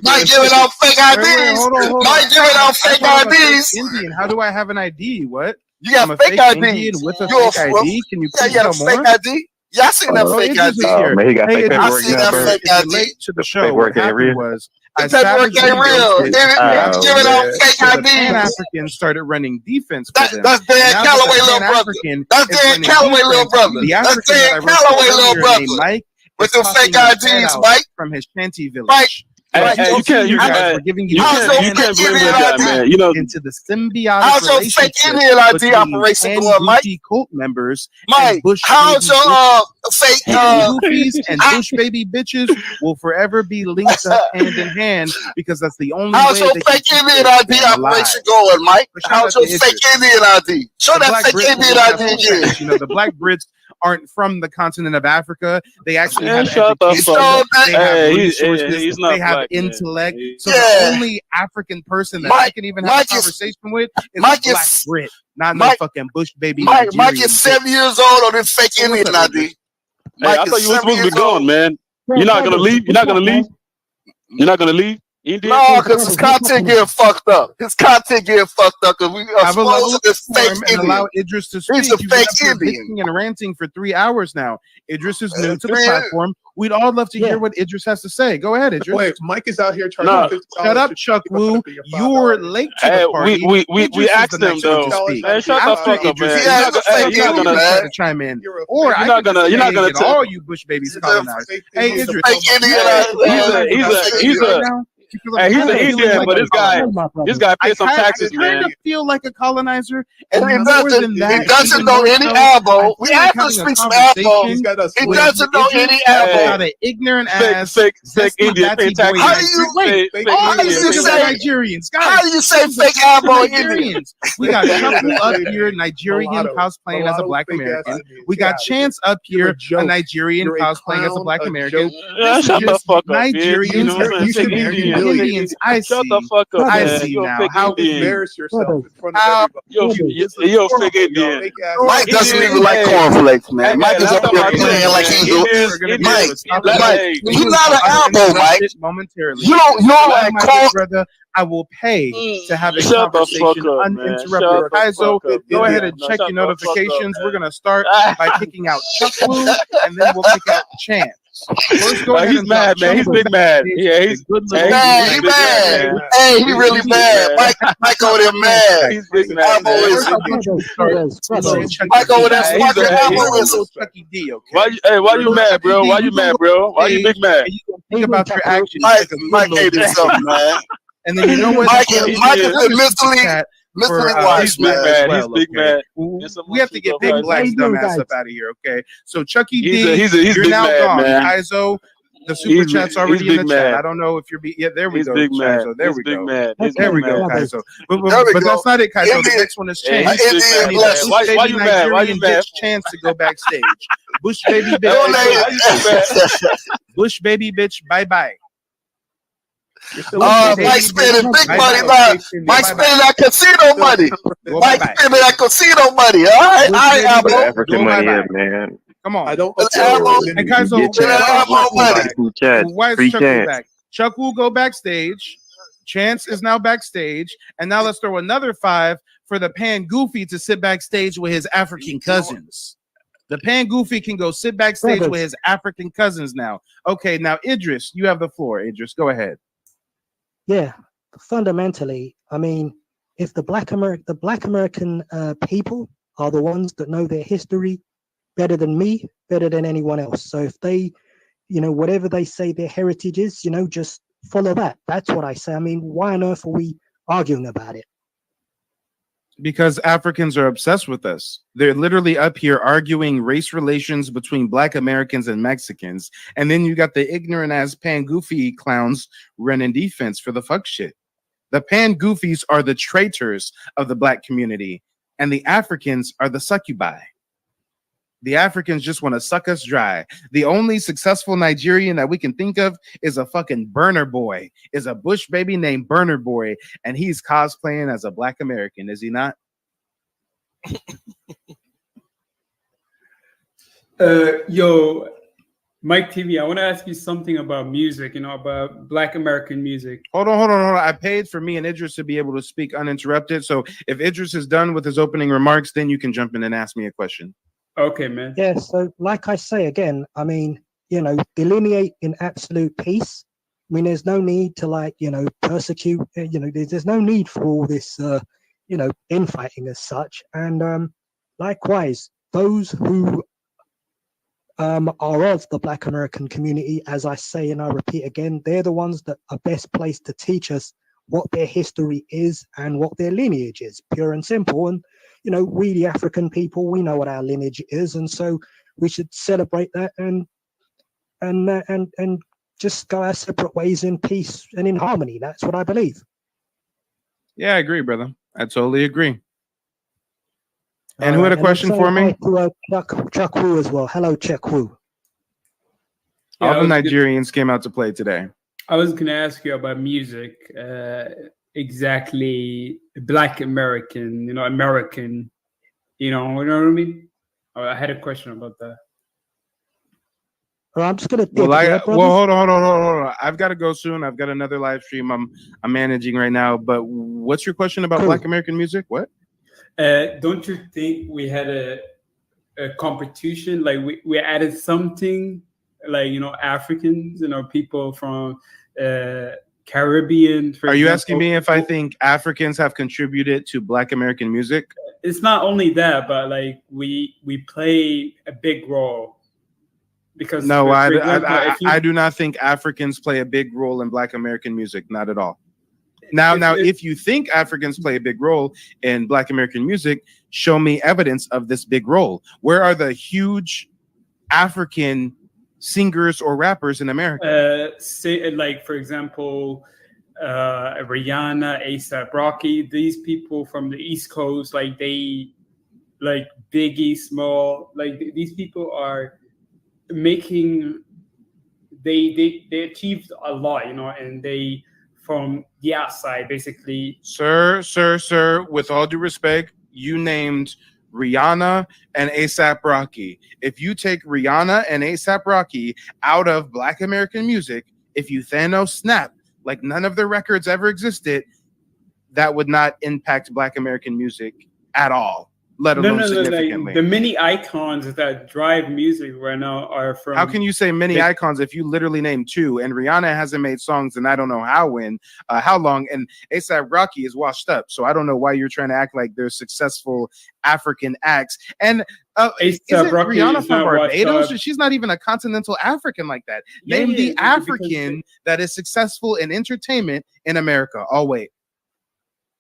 Mike giving out fake IDs. Hold on. Mike giving out fake IDs. Indian. How do I have an ID? What? You got I'm a fake fake IDs. Indian with a You're fake ID. Can you please you tell got a more? fake ID? Yeah, I seen that fake Idris is ID. here. Man, he got fake Idris, I paperwork seen now, that bro. fake if you're ID. late to the show, paperwork what ain't happened real. was The I paperwork savagely ain't real. ghosted They're giving out fake so the IDs. Pan-Africans started running defense for them. That's Dan Now Calloway, that the little brother. Pan-African That's is Dan running Calloway, little defense, brother. the That's African that I Dan wrote Calloway, earlier little named brother. Mike With is them tossing fake his head IDs, out Mike. from his shanty village. Mike. You can't blame that guy, man. You know, into the symbiotic How's your fake relationship Indian ID between operation Pan going, Mike? Gucci cult members Mike, and Bush how's baby your fake goofies and Bush baby bitches will forever be linked up hand in hand because that's the only how's way your they can fake keep Indian their ID scam alive. operation going, Mike? But shout How's out your to fake Idris. Indian ID? Show The that Black fake Brits Indian will have ID full again. credit. You know, the Black Brits aren't from the continent of Africa. They actually have shut the education. fuck up. They have Hey, resources. he's not They have black, man. intellect. So Yeah. the only African person that I can even have a conversation with is a Black Brit, not no fucking Bush baby Mike Nigerian is 7 years old on this fake So what's Indian up, ID. Idris? Hey, I thought you were supposed to be gone, man. You're not gonna leave. You're not gonna leave. You're not gonna leave. No, because his content getting fucked up. His content getting fucked up because we are exposing this fake and allow Indian. Idris to speak. He's a You've fake been up here Indian. bitching and ranting for 3 hours now. Idris is new to the 3 platform. We'd all love to hear what Idris has to say. Go ahead, Idris. Wait, Mike is out here charging $50 Shut up, Chuck Woo. You're late to the party. We Idris is asked the him next one to though. speak. Man, shut the After fuck up, Idris, man. Yeah, You're not Indian, gonna man. to chime in, You're a or fake I not could gonna- you're not gonna get tell- all you Bush babies colonized. Hey, He's a Idris, fake Indian he's an Indian, but this guy pays some taxes, I kind man. of feel like a colonizer, And and he more doesn't, than he that, doesn't even know more any so, elbow. I We feel like have to having a speak some conversation elbow. He's got us. He with doesn't know Idris any about elbow. an ignorant Fake ass, Indian zesty, pay batty taxes. boy How do you- Wait, Fake all how do these you niggas say- are Nigerians. Guys, How do you say these are fake two elbow Indian? Nigerians. We got Fake Chuck up Indian. here, Nigerian Mulatto. cosplaying as a Mulatto, Black fake ass American. Indian. We Get got out of here. Chance up You're here, a joke. a Nigerian You're a cosplaying as a clown, Black a American. joke. Yeah, shut the fuck up, bitch. Nigerians You know what I'm are saying? you Fake should be Indian. humiliated. Indians. I Shut see. the fuck up, I man. see You're a now. fake How Indian. Embarrass yourself in front of How- everybody. You're a fake Indian. Fake ass Mike doesn't Indian, even like hey. cornflakes, man. Hey, Mike is last up time here I playing checked, like man, he's Indians- Mike, Hey, you're not an elbow, Mike. Momentarily. You don't Allow like my corn. good brother. I will pay to have a Shut the fuck conversation up, man. uninterrupted. Shut the Kaizo, fuck up, go man. ahead and No, check shut your the fuck up, notifications. man. We're gonna start by kicking out Chuck Woo, and then we'll kick out Chance. First, go ahead He's and mad, drop man. He's Chuck big Woo. mad. Yeah, he's Good little Man, he's he big mad. man. Hey, he really He's mad. mad. Mike over there mad. He's big mad, Elbow man. is Mike over there Hey, sparking elbow is little Chucky D, okay? Why you mad, bro? Why you mad, bro? Why you big mad? And you gonna think about your actions Mike. like a good Mike little hated bitch, something, man. and then you know what? Mike is mentally For, wise, He's big man. mad. well, He's big okay. mad. We have to get Big Black's dumbass up out of here, okay? So Chucky D, He's you're big now mad, gone. man. Kaizo, the super chat's already in big the mad. chat. I don't know if you're yeah, there we He's go. big mad. Kaizo, there He's we big go. mad. He's There we big go, mad. Kaizo. There we But go. that's not it, Kaizo. The Indian- next one is Yeah, Chance. he's big Indian mad, bless. man. Bush Why baby you mad? Why you Nigerian mad? bitch Chance to go backstage. Bush baby Your bitch. name- Bush baby bitch. Bye bye. You're still Mike spending big money now. Mike spending that casino money. Mike spending that casino money. All right, Put Apple. African money up, man. Come on. I don't. And guys, so Get Apple money. why is Free Chuck Wu chance. back? Chuck Wu go backstage. Chance is now backstage, and now let's throw another 5 for the Pan Goofy to sit backstage with his African cousins. The Pan Goofy can go sit backstage with his African cousins now. Okay, now Idris, you have the floor. Idris, go ahead. Yeah, fundamentally, I mean, if the Black American people are the ones that know their history better than me, better than anyone else. So if they, whatever they say their heritage is, just follow that. That's what I say. I mean, why on earth are we arguing about it? Because Africans are obsessed with us. They're literally up here arguing race relations between Black Americans and Mexicans. And then you got the ignorant ass Pan Goofy clowns running defense for the fuck shit. The Pan Goofies are the traitors of the Black community, and the Africans are the succubi. The Africans just want to suck us dry. The only successful Nigerian that we can think of is a fucking Burner Boy, is a Bush baby named Burner Boy, and he's cosplaying as a Black American, is he not? Yo, Mike TV, I want to ask you something about music, about Black American music. Hold on. I paid for me and Idris to be able to speak uninterrupted. So if Idris is done with his opening remarks, then you can jump in and ask me a question. Okay, man. Yeah, so like I say again, I mean, delineate in absolute peace. I mean, there's no need to persecute, there's no need for all this, infighting as such. And likewise, those who are of the Black American community, as I say and I repeat again, they're the ones that are best placed to teach us what their history is and what their lineage is, pure and simple. And we, the African people, we know what our lineage is, and so we should celebrate that and just go our separate ways in peace and in harmony. That's what I believe. Yeah, I agree, brother. I totally agree. And who had a question for me? Chuck Wu as well. Hello, Chuck Wu. All the Nigerians came out to play today. I was going to ask you about music. Exactly, Black American, American, you know what I mean? I had a question about that. Well, I'm just gonna. Hold on. I've got to go soon. I've got another live stream I'm managing right now. But what's your question about Black American music? What? Don't you think we had a competition? Like we added something, like Africans, people from Caribbean. Are you asking me if I think Africans have contributed to Black American music? It's not only that, but we play a big role. Because no, I do not think Africans play a big role in Black American music. Not at all. Now, if you think Africans play a big role in Black American music, show me evidence of this big role. Where are the huge African singers or rappers in America? Say, for example, Rihanna, A$AP Rocky, these people from the East Coast, Biggie, Small, these people are making, they achieved a lot, and they from the outside basically. Sir, with all due respect, you named Rihanna and A$AP Rocky. If you take Rihanna and A$AP Rocky out of Black American music, if you Thanos snap like none of their records ever existed, that would not impact Black American music at all, let alone significantly. The many icons that drive music right now are from. How can you say many icons if you literally named two? And Rihanna hasn't made songs and I don't know how long, and A$AP Rocky is washed up. So I don't know why you're trying to act like they're successful African acts. And isn't Rihanna from Barbados? She's not even a continental African like that. Name the African that is successful in entertainment in America. I'll wait.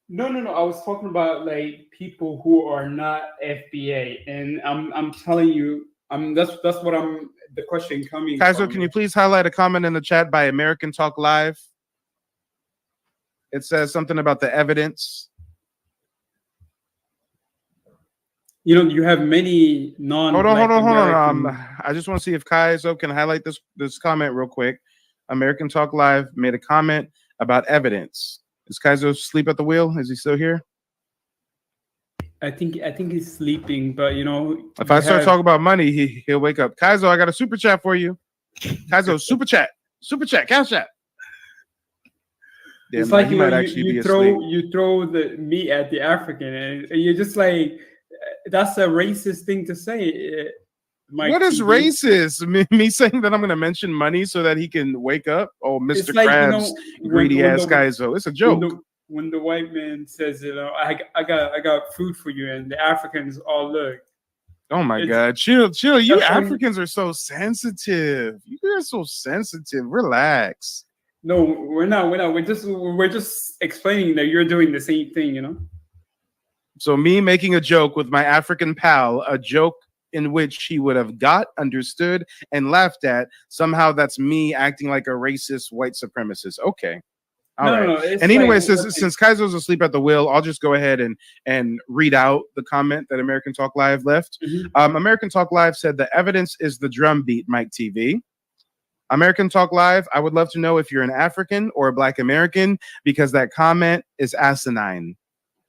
No. I was talking about people who are not FBA, and I'm telling you, that's what I'm. The question coming. Kaiser, can you please highlight a comment in the chat by American Talk Live? It says something about the evidence. You have many non. Hold on. I just want to see if Kaizo can highlight this comment real quick. American Talk Live made a comment about evidence. Is Kaizo asleep at the wheel? Is he still here? I think he's sleeping, but you know, If I start talking about money, he'll wake up. Kaizo, I got a super chat for you. Kaizo, super chat, cash app. It's like you throw the meat at the African, and you're just like, that's a racist thing to say. What is racist? Me saying that I'm going to mention money so that he can wake up? Oh, Mr. Like, Krabs, greedy ass Kaizo. It's a joke. When the white man says, you know, I got food for you, and the Africans all look. Oh my God, chill. You Africans are so sensitive. You guys are so sensitive. Relax. No, we're not. We're just explaining that you're doing the same thing, you know. So me making a joke with my African pal, a joke in which he would have got, understood, and laughed at. Somehow that's me acting like a racist white supremacist. Okay. All right. No, and anyway, since Kaizo's asleep at the wheel, I'll just go ahead and read out the comment that American Talk Live left. American Talk Live said the evidence is the drum beat, Mike TV. American Talk Live, I would love to know if you're an African or a Black American, because that comment is asinine.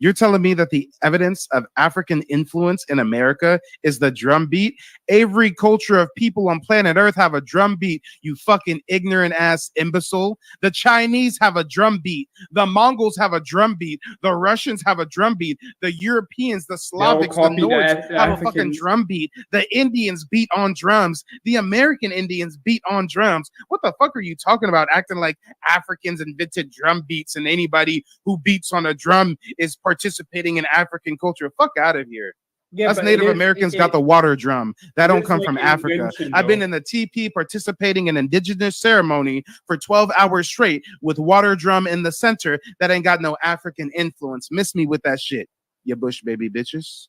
You're telling me that the evidence of African influence in America is the drum beat? Every culture of people on planet Earth have a drum beat, you fucking ignorant ass imbecile. The Chinese have a drum beat. The Mongols have a drum beat. The Russians have a drum beat. The Europeans, the Slavics, the Nords have a fucking drum beat. The Indians beat on drums. The American Indians beat on drums. What the fuck are you talking about? Acting like Africans invented drum beats and anybody who beats on a drum is participating in African culture. Fuck out of here. Yeah, us Native Americans got the water drum. That don't come from Africa. I've been in the TP participating in indigenous ceremony for 12 hours straight with water drum in the center that ain't got no African influence. Miss me with that shit, you bush baby bitches.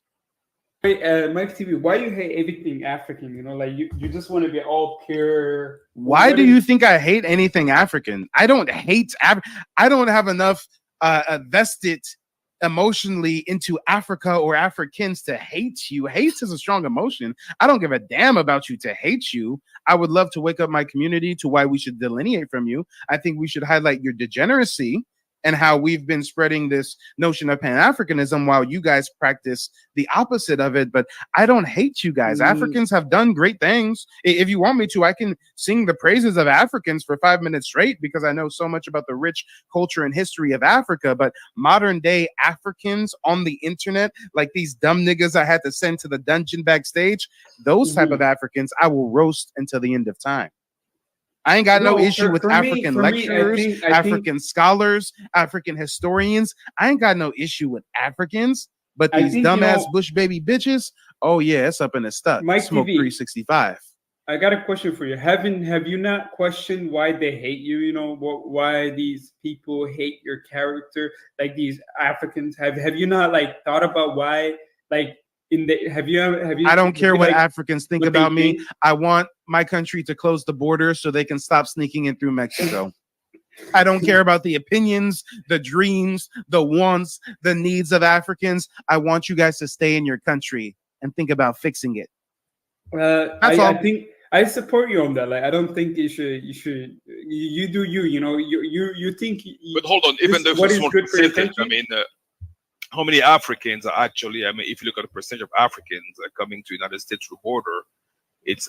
Wait, Mike TV, why do you hate everything African? You know, like you just want to be all pure. Why do you think I hate anything African? I don't hate I don't have enough vested emotionally into Africa or Africans to hate you. Hate is a strong emotion. I don't give a damn about you to hate you. I would love to wake up my community to why we should delineate from you. I think we should highlight your degeneracy and how we've been spreading this notion of Pan-Africanism while you guys practice the opposite of it. But I don't hate you guys. Africans have done great things. If you want me to, I can sing the praises of Africans for 5 minutes straight because I know so much about the rich culture and history of Africa. But modern day Africans on the internet, like these dumb niggas I had to send to the dungeon backstage, those type of Africans I will roast until the end of time. I ain't got no issue with African lecturers, African scholars, African historians. I ain't got no issue with Africans, but these dumbass bush baby bitches, oh yeah, it's up in the stuff. Smoke 365. I got a question for you. Have you not questioned why they hate you? You know, why these people hate your character, like these Africans? Have you not like thought about why, like? Have you I don't care what Africans think about me. I want my country to close the border so they can stop sneaking in through Mexico. I don't care about the opinions, the dreams, the wants, the needs of Africans. I want you guys to stay in your country and think about fixing it. I think I support you on that. Like, I don't think you should. You do you. You know, you think. But hold on, even though what is good for your country? I mean. How many Africans are actually, I mean, if you look at the percentage of Africans coming to the United States through border, it's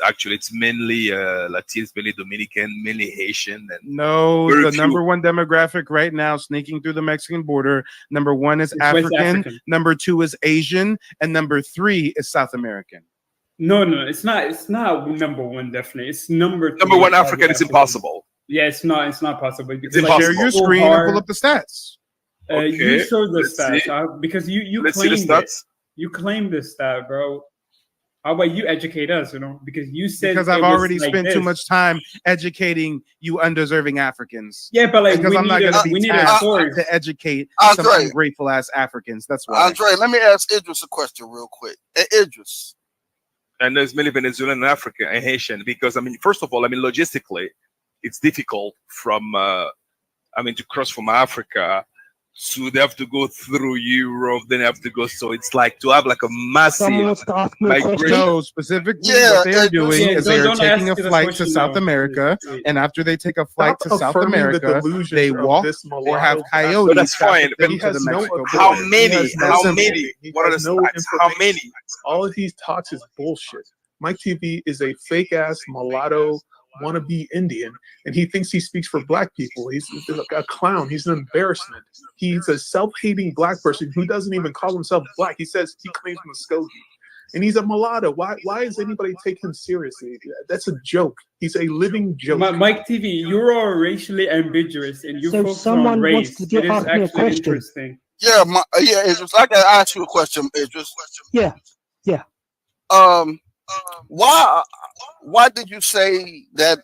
mainly Latinos, mainly Dominican, mainly Haitian. And no, the number one demographic right now sneaking through the Mexican border, number one is African, number two is Asian, and number three is South American. No, it's not. It's not number one, definitely. It's number one African is impossible. Yeah, it's not possible. It's impossible. Share your screen and pull up the stats. Okay, you show the stats because you claim it. You claim this stat, bro. How about you educate us? You know, because you said because I've already spent too much time educating you undeserving Africans. Yeah, but like because I'm not going to be tasked to educate some ungrateful ass Africans. That's why. Andre, let me ask Idris a question real quick. Idris, and there's many Venezuelan and African and Haitian because I mean, first of all, I mean, logistically, it's difficult from to cross from Africa So they have to go through Europe, then they have to go. So it's like to have like a massive Someone wants to ask me a question. migration. No, specifically Yeah, what they are doing is they are don't taking a ask the flight to question South now. America, and after they take a flight to Stop South affirming the America, delusions they of walk this or have mulatto coyotes So that's fine, traffic but them He to has the no Mexico authority. How border. He many? has no How simple. many? He What are the has no stats? How information. many? All of these talks is bullshit. Mike TV is a fake ass mulatto wannabe Indian, and he thinks he speaks for black people. He's a clown. He's an embarrassment. He's a self-hating black person who doesn't even call himself black. He says he claims Muscogee, and he's a mulatto. Why does anybody take him seriously? That's a joke. He's a living joke. Mike TV, you're all racially ambiguous, and you So focus on someone race. wants to It is ask me a actually question. interesting. Yeah, Idris, I gotta ask you a question, Idris. Yeah. Why did you say that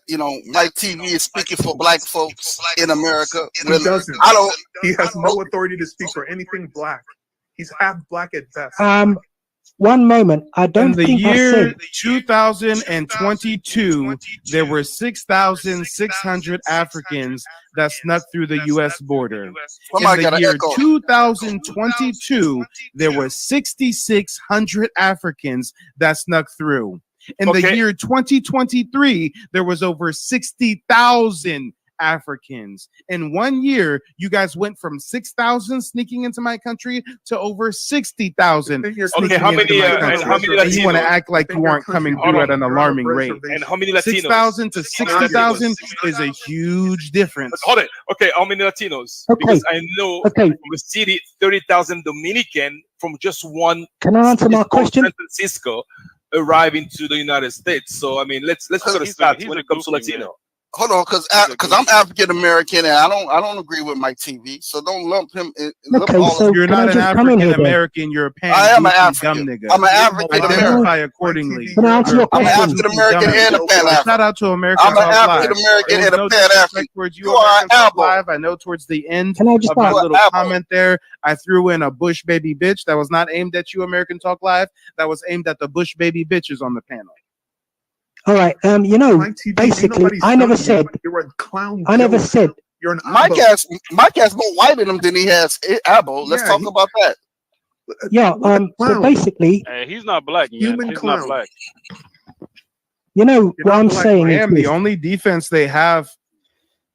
Mike TV is speaking for black folks in America? He When doesn't. I don't. He has no authority to speak for anything black. He's half black at best. One moment. I In don't the think I year said. 2022, there were 6,600 Africans that snuck through the U.S. border. Somebody In got the an year echo. 2022, there were 6,600 Africans that snuck through. In the Okay. year 2023, there was over 60,000 Africans. In 1 year, you guys went from 6,000 sneaking into my country to over 60,000 Okay, sneaking how into many, my and country. how many And you want to Latinos? act like you aren't coming through at an alarming rate. And how many Latinos? 6,000 to 60,000 is a huge difference. Hold it. Okay, how many Latinos? Okay. Because I know Okay. from a city, 30,000 Dominican from just one Can I answer my city called question? San Francisco arrive into the United States. So I mean, let's look at the stats when it comes to Latino. Hold on, because I'm African American and I don't agree with Mike TV. So don't lump him in. Lump Okay, all so of You're can I not an just come in African here then? American, you're a pan I am an dumb African. nigga. I'm an African American. Identify accordingly. Can I answer your I'm an question? African American and a Pan Shout African. out to America I'm an Talk African Live. American There was and a no Pan disrespect African. towards you, You are American an Talk apple. Live. I know towards the end Can I just of my ask? You are little apple. comment there, I threw in a Bush baby bitch that was not aimed at you, American Talk Live. That was aimed at the Bush baby bitches on the panel. All right. Mike TV, Basically, nobody's I never studying said. you. You're a clown. I never joke. said. You're an Mike has more white in him than he has Abo. Let's Yeah, talk about that. Yeah. So clown. basically, Hey, he's not black, man. Human He's clown. not black. what not I'm black, saying Damn, is the this. only defense they have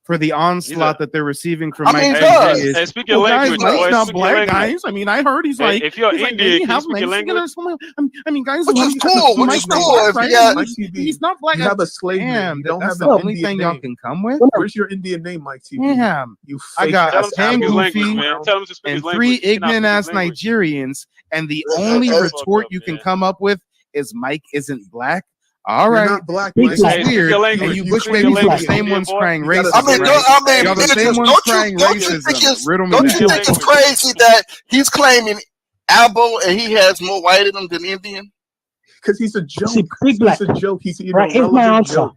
for the onslaught that they're receiving from I Mike mean, TV God. is, Hey, speak your well, guys, language, Mike's boy. not Speak your black, language. guys. I mean, I heard he's Hey, like, if you're he's like, Indian, maybe can you half speak your Mexican or language? something. I mean, guys, Which is cool. Which is Mike's not cool. black, If right? you got, Mike TV, He's not black. you have a slave name. Damn, You don't that's have the an only Indian thing y'all name. can come with. Where's your Indian name, Mike TV? Damn. You I fake got Tell a him to pan speak his language, goofy man. Tell him to speak and his 3 language. He cannot ignorant speak ass his language. Nigerians, and the only Hey, retort you can man. come up with is Mike isn't black. All You're right. not black, Speak Mike. This black. is Hey, speak weird. your And language. you You Bush Speak babies your are the language, same Indian ones boy. crying You gotta racism, speak right? Y'all the Idris, same ones crying don't you think racism. Riddle me don't that. you think it's crazy that he's claiming Abo and he has more white in him than Indian? Because he's a joke. See, big black. He's a joke. He's an Right, here's my irrelevant answer. joke.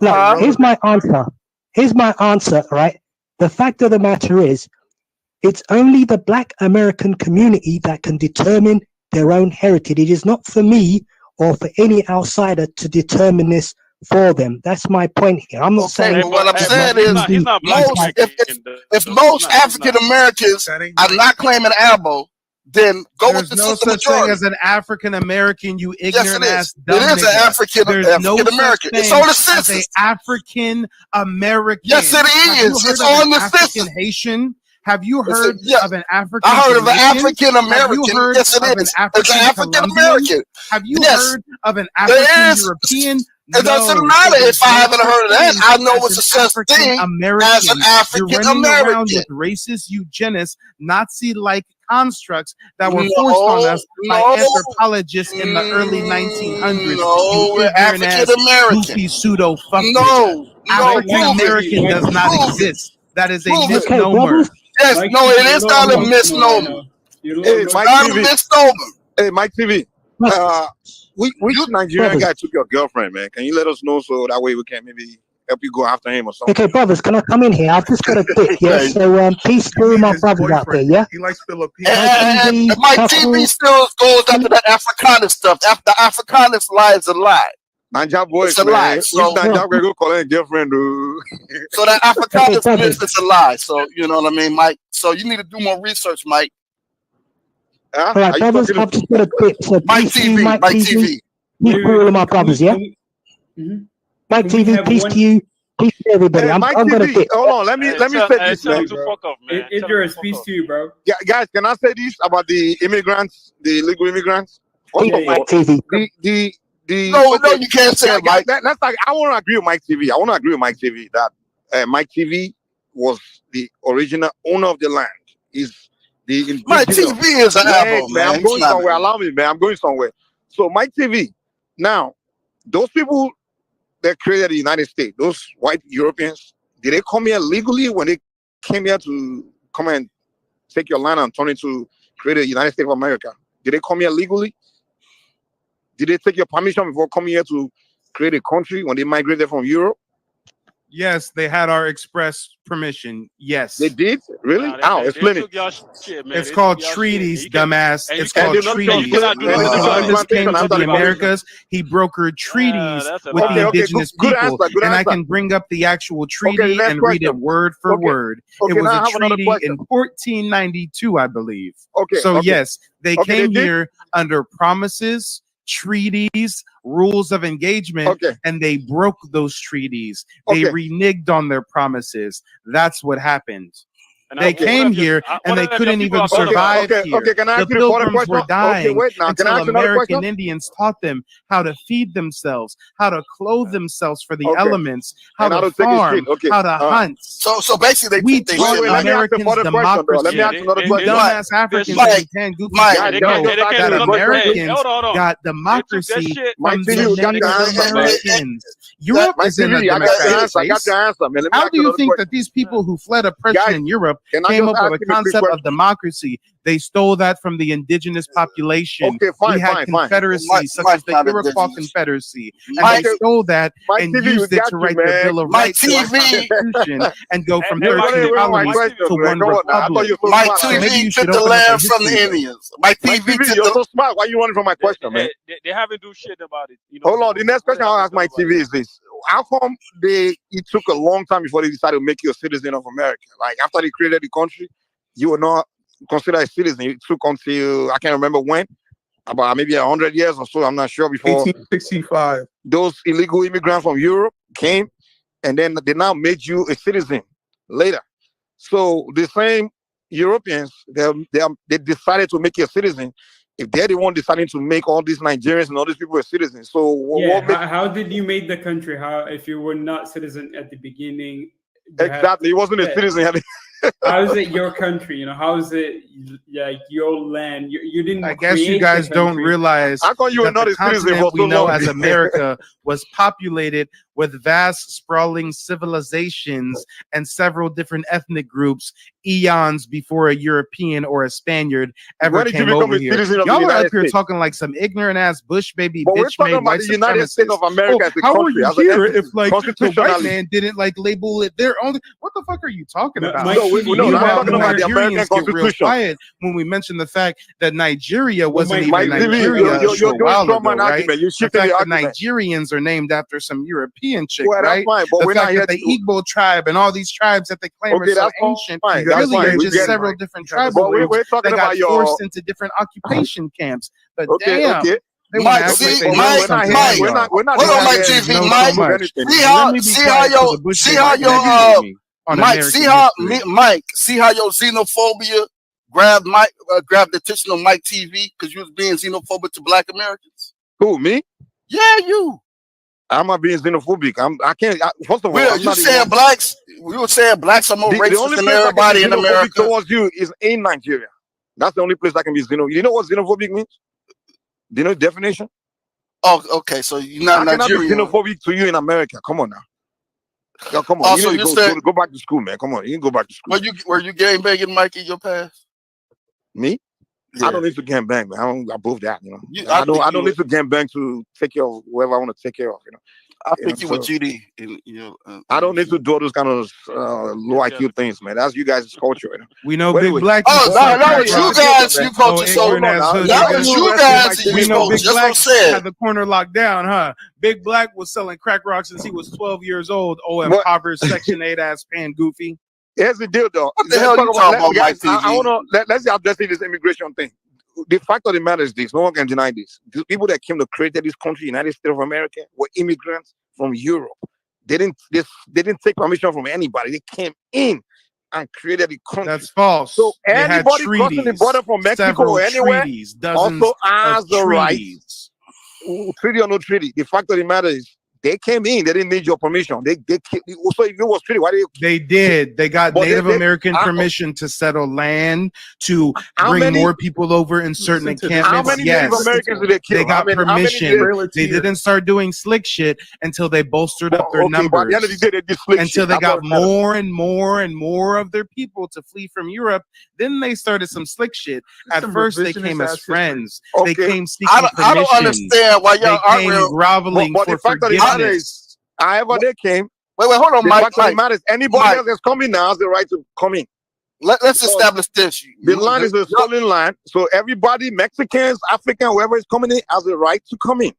Look, here's my answer. Here's my answer, right? The fact of the matter is, it's only the black American community that can determine their own heritage. It is not for me or for any outsider to determine this for them. That's my point here. I'm not Okay, saying. but what I'm Hey, saying he's is not, he's not black. most if most African Americans That ain't are right. not claiming Abo, then go There's with the no system such thing majority. as an African American, you Yes, ignorant it ass is. dumb It is an nigga. African There's no African such American. It's thing on the as a census. African American. Yes, it Have you is. heard It's of on an the African census. Haitian? Have you It's a- heard yeah. of an African I heard of an Jamaican? African Have you American. heard Yes, it of an is. It's African an African Colombian? American. Have you Yes. heard of an There African is. European? It doesn't No, matter there's if I no haven't such heard of that. thing I know as it's a an such African thing American. as an You're African running around American. with racist, eugenist, Nazi-like constructs that were forced on us by anthropologists in the early 1900s. No, You ignorant ass, African American. goofy pseudo fuck nigga. No, African prove it. American does not Prove it. exist. That is a Prove it. Okay, misnomer. brothers. Yes, Mike no, TV, it you're is a not a little emotional right misnomer. now. You're a Hey, little Mike Not a TV. misnomer. Hey, Mike TV. Which Nigerian guy took your girlfriend, man? Can you let us know so that way we can maybe help you go after him or something? Okay, brothers, can I come in here? I've just got a tip, yeah? So, peace to all my His brothers out there, boyfriend. yeah? He likes Philippines. And TV, Mike Tucker. TV still goes after that Afrikaner stuff. After Afrikaner lie is a lie. Nanja boys, It's a man. lie. Which So, Nanja boy go call a girlfriend? so that Afrikaans Okay, myth is a lie. So you know what I mean, Mike. So you need to do more research, Mike. Huh? all right, Are you brothers, talking I've just got a quick. So Mike peace to you, TV, Mike Mike TV. TV. Peace Wait, to all of my can brothers, we, yeah. can we, mhm. Mike Can we TV, have peace one? to you. Peace to everybody. Hey, Mike I'm gonna TV, dip. hold on. Let me say this, Tell man. him to fuck off, man. Idris, peace to you, bro. Guys, can I say this about the immigrants, the illegal immigrants? First Peace, of all, Mike TV. the No, okay, you can't say it, Mike. that's like I want to agree with Mike TV. I want to agree with Mike TV that Mike TV was the original owner of the land. Is the Mike indigenous. TV is an Wait, apple, man, man. I'm going somewhere. Allow me, man. I'm going somewhere. So Mike TV. Now, those people that created the United States, those white Europeans, did they come here legally when they came here to come and take your land and turn it to create a United States of America? Did they come here legally? Did they take your permission before coming here to create a country when they migrated from Europe? Yes, they had our express permission. Yes. They did? Really? How? Explain it. It's called treaties, dumbass. It's And called they not treaties. just- When and they not Columbus plantation came to after the the plantation. Americas, he brokered treaties with Okay, the okay, indigenous good people. answer, good And I answer. can bring up the actual treaty next and read it question. word for Okay. word. Okay, It was now I a have another treaty question. in 1492, I believe. Okay, So okay. yes, they Okay, came they did? here under promises, treaties, rules of engagement, Okay. and they broke those treaties. They Okay. reneged on their promises. That's what happened. And They what came if your- here what and they if your couldn't people even are caught up? survive Okay, here. okay, can I The ask you the further pilgrims were question? dying Okay, wait now. Can I until ask you another American question? Indians taught them how to feed themselves, how to clothe themselves for the Okay. elements, how And how to to take a farm, shit. Okay. how to hunt. So basically, We they taught Wait, let me ask the Americans further question, though. Let me ask democracy. another You question. dumbass Africans Mike, and can goofy Mike, don't Guys, know just ask that me the question, please. Americans got democracy Mike from TV, the you got Native the answer, man. Americans. Europe Mike is in a TV, I got the democratic answer. I got space. the answer, man. Let me How ask do you you another think question. that these people who fled oppression Guys, in Europe can I came just up with ask a him a quick concept question? of democracy? They stole that from the indigenous population. Okay, fine, We had fine, fine. confederacies such Mike as the not Iroquois indigenous. Confederacy, and Mike- they stole that Mike and TV, we used it got to you, write the man. Bill of Mike Rights to our TV. Constitution and go from You're running 13 away from my colonies question, to man. one Come on now. I thought republic. you were so Mike smart. So maybe TV you should took the open up a land from the history book. Indians. Mike Mike TV TV, took you're the so smart. Why you running from my question, man? They haven't do shit about it. You know, Hold on. The next question I'll ask Mike TV is this: how come it took a long time before they decided to make you a citizen of America? Like after they created the country, you were not considered a citizen. It took until I can't remember when, about maybe 100 years or so. I'm not sure before 1865. those illegal immigrants from Europe came, and then they now made you a citizen later. So the same Europeans, they decided to make you a citizen. If they're the one deciding to make all these Nigerians and all these people a citizens, so what makes How did you make the country? How if you were not citizen at the beginning? you had- exactly? He wasn't a Yeah. citizen. How is it your country? You know, how is it like your land? You didn't. I guess you create the guys don't country. realize How come you were that not the a citizen continent for so we know long? as America was populated with vast, sprawling civilizations and several different ethnic groups eons before a European or a Spaniard ever When did you came become over a here. citizen of the Y'all are United up here States? talking like some ignorant ass bush baby But we're bitch talking made about white the United States supremacists. of America as a how are country, you as an here entity, if like the white constitutionally. man didn't like label it their own? What the fuck are you talking about? Mike No, TV, no, you I'm have talking about the more- American Nigerians get real Constitution. quiet when we mention the fact that Nigeria wasn't Mike even Mike TV, Nigeria you're a doing short while strong ago, man right? argument. You're The shifting fact the that argument. Nigerians are named after some European chick, Well, that's right? fine, but The we're not fact here. that the Igbo tribe and all these tribes that they claim Okay, are so that's ancient, fine. That's really fine. they're We just get it, several Mike. different tribal But groups we're talking that got about your. forced into different occupation camps. But Okay, damn, okay. they want Mike, to act see, like they But know Mike, we're not something here. Mike, we don't. We're not hold on, here Mike These TV, guys know Mike. so much. anything. See Let how, me be see how quiet so your, the bush see baby how can your, educate me on Mike, American see how, history. Mike, see how your xenophobia grabbed the attention of Mike TV because you was being xenophobic to Black Americans. Who, me? Yeah, you. I'm not being xenophobic. I can't. First of all, Well, I'm you not saying even. blacks? We were saying blacks are more The racist only than place I can everybody be in xenophobic America. towards you is in Nigeria. That's the only place I can be xenophobic. You know what xenophobic means? Do you know the definition? Oh, okay. So you're not I cannot be Nigerian. xenophobic to you in America. Come on now. Yeah, come on. Oh, You so need to you go, said, go back to school, man. Come on. You can go back to school. were you gang banging Mike in your past? Me? Yeah. I don't need to gang bang, man. I don't above that, you know. You- I think don't you need to gang bang to take care of whoever I want to take care of, you know. I think you were GD. I don't need to do those kind of low IQ things, man. That's you guys' culture. We know But Big anyway. Black. Oh, that was you guys. You culture. So that was you guys. We know Big Black said. had the corner locked down, huh? Big Black was selling crack rocks since he was 12 years old. Oh, impoverished Section 8 ass pan goofy. Here's the deal, though. What the hell you talking about, guys, Mike TV? I want to let's address this immigration thing. The fact of the matter is this: no one can deny this. The people that came to create this country, United States of America, were immigrants from Europe. They didn't take permission from anybody. They came in and created the country. That's false. So anybody crossing the border from Mexico or anywhere also has the right. Treaty or no treaty. The fact of the matter is they came in. They didn't need your permission. They also, if it was treaty, why they did? They got Native American permission to settle land, to bring more people over in certain encampments. How many Native Americans did they kill? They got permission. They didn't start doing slick shit until they bolstered up their numbers. But at the end of the day, they did slick until shit. they got more and more and more of their people to flee from Europe. Then they started some slick shit. At first, they came as friends. They came seeking permission. I don't understand why y'all are groveling for forgiveness. However they came. Wait, hold on, Mike. Anybody else that's coming now has the right to come in. Let's establish this. The land is a stolen land, so everybody, Mexicans, African, whoever is coming in, has the right to come in.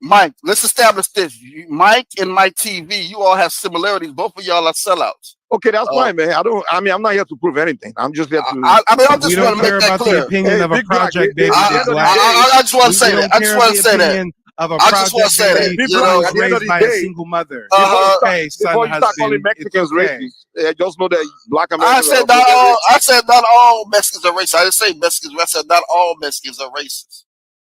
Mike, let's establish this. Mike and Mike TV, you all have similarities. Both of y'all are sellouts. Okay, that's fine, man. I'm not here to prove anything. I'm just here to. I'm just want to make that clear. The opinion of a project, baby. I just want to say that. I just want to say that. Of a project was raised by a single mother. Hey, before you start calling Mexicans racist, just know that Black Americans. I said not all Mexicans are racist. I didn't say Mexicans. I said not all Mexicans are racist.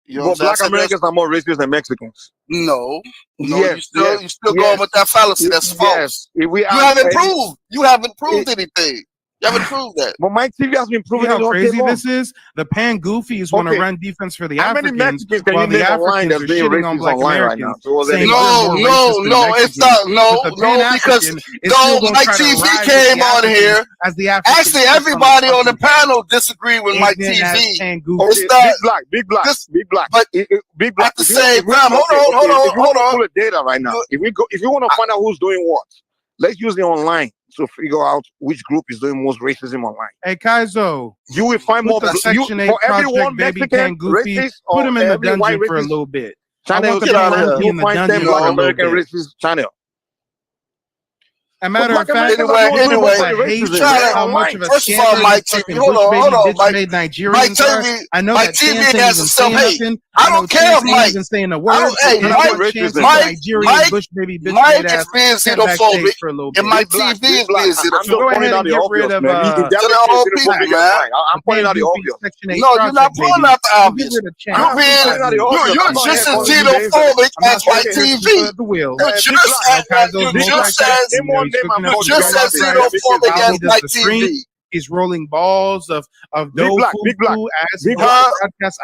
You know, Black Americans are more racist than Mexicans. No, yes, you still going with that fallacy. That's false. Yes. You haven't proved. You haven't proved anything. You haven't proved that. But Mike TV has been proving how crazy this is. The pan goofies want to run defense for the Africans, while the Africans are shitting on Black Americans. No, it's not. No, because Mike TV came on here. Actually, everybody on the panel disagreed with Mike TV. Big Black. But Big Black. At the same time, hold on. Pull the data right now. If you want to find out who's doing what, let's use it online to figure out which group is doing most racism online. Hey, Kaizo, you will find more Section 8 for everyone Mexican goofy. Put him in the dungeon for a little bit. Channel, get out of here. Find them Black American racist channel. A matter of fact, anyway, how much of a first of all, Mike TV, hold on, Mike TV, I know Mike TV has a self-hate. I don't care, Mike. Saying a word. Hey, Mike is being xenophobic, and Mike TV is being xenophobic. Go ahead and get rid of the whole people, man. I'm pointing out the obvious. No, you're not pointing out the obvious. You're just as xenophobic as Mike TV. You just said xenophobic as Mike TV. He's rolling balls of dough Big Black.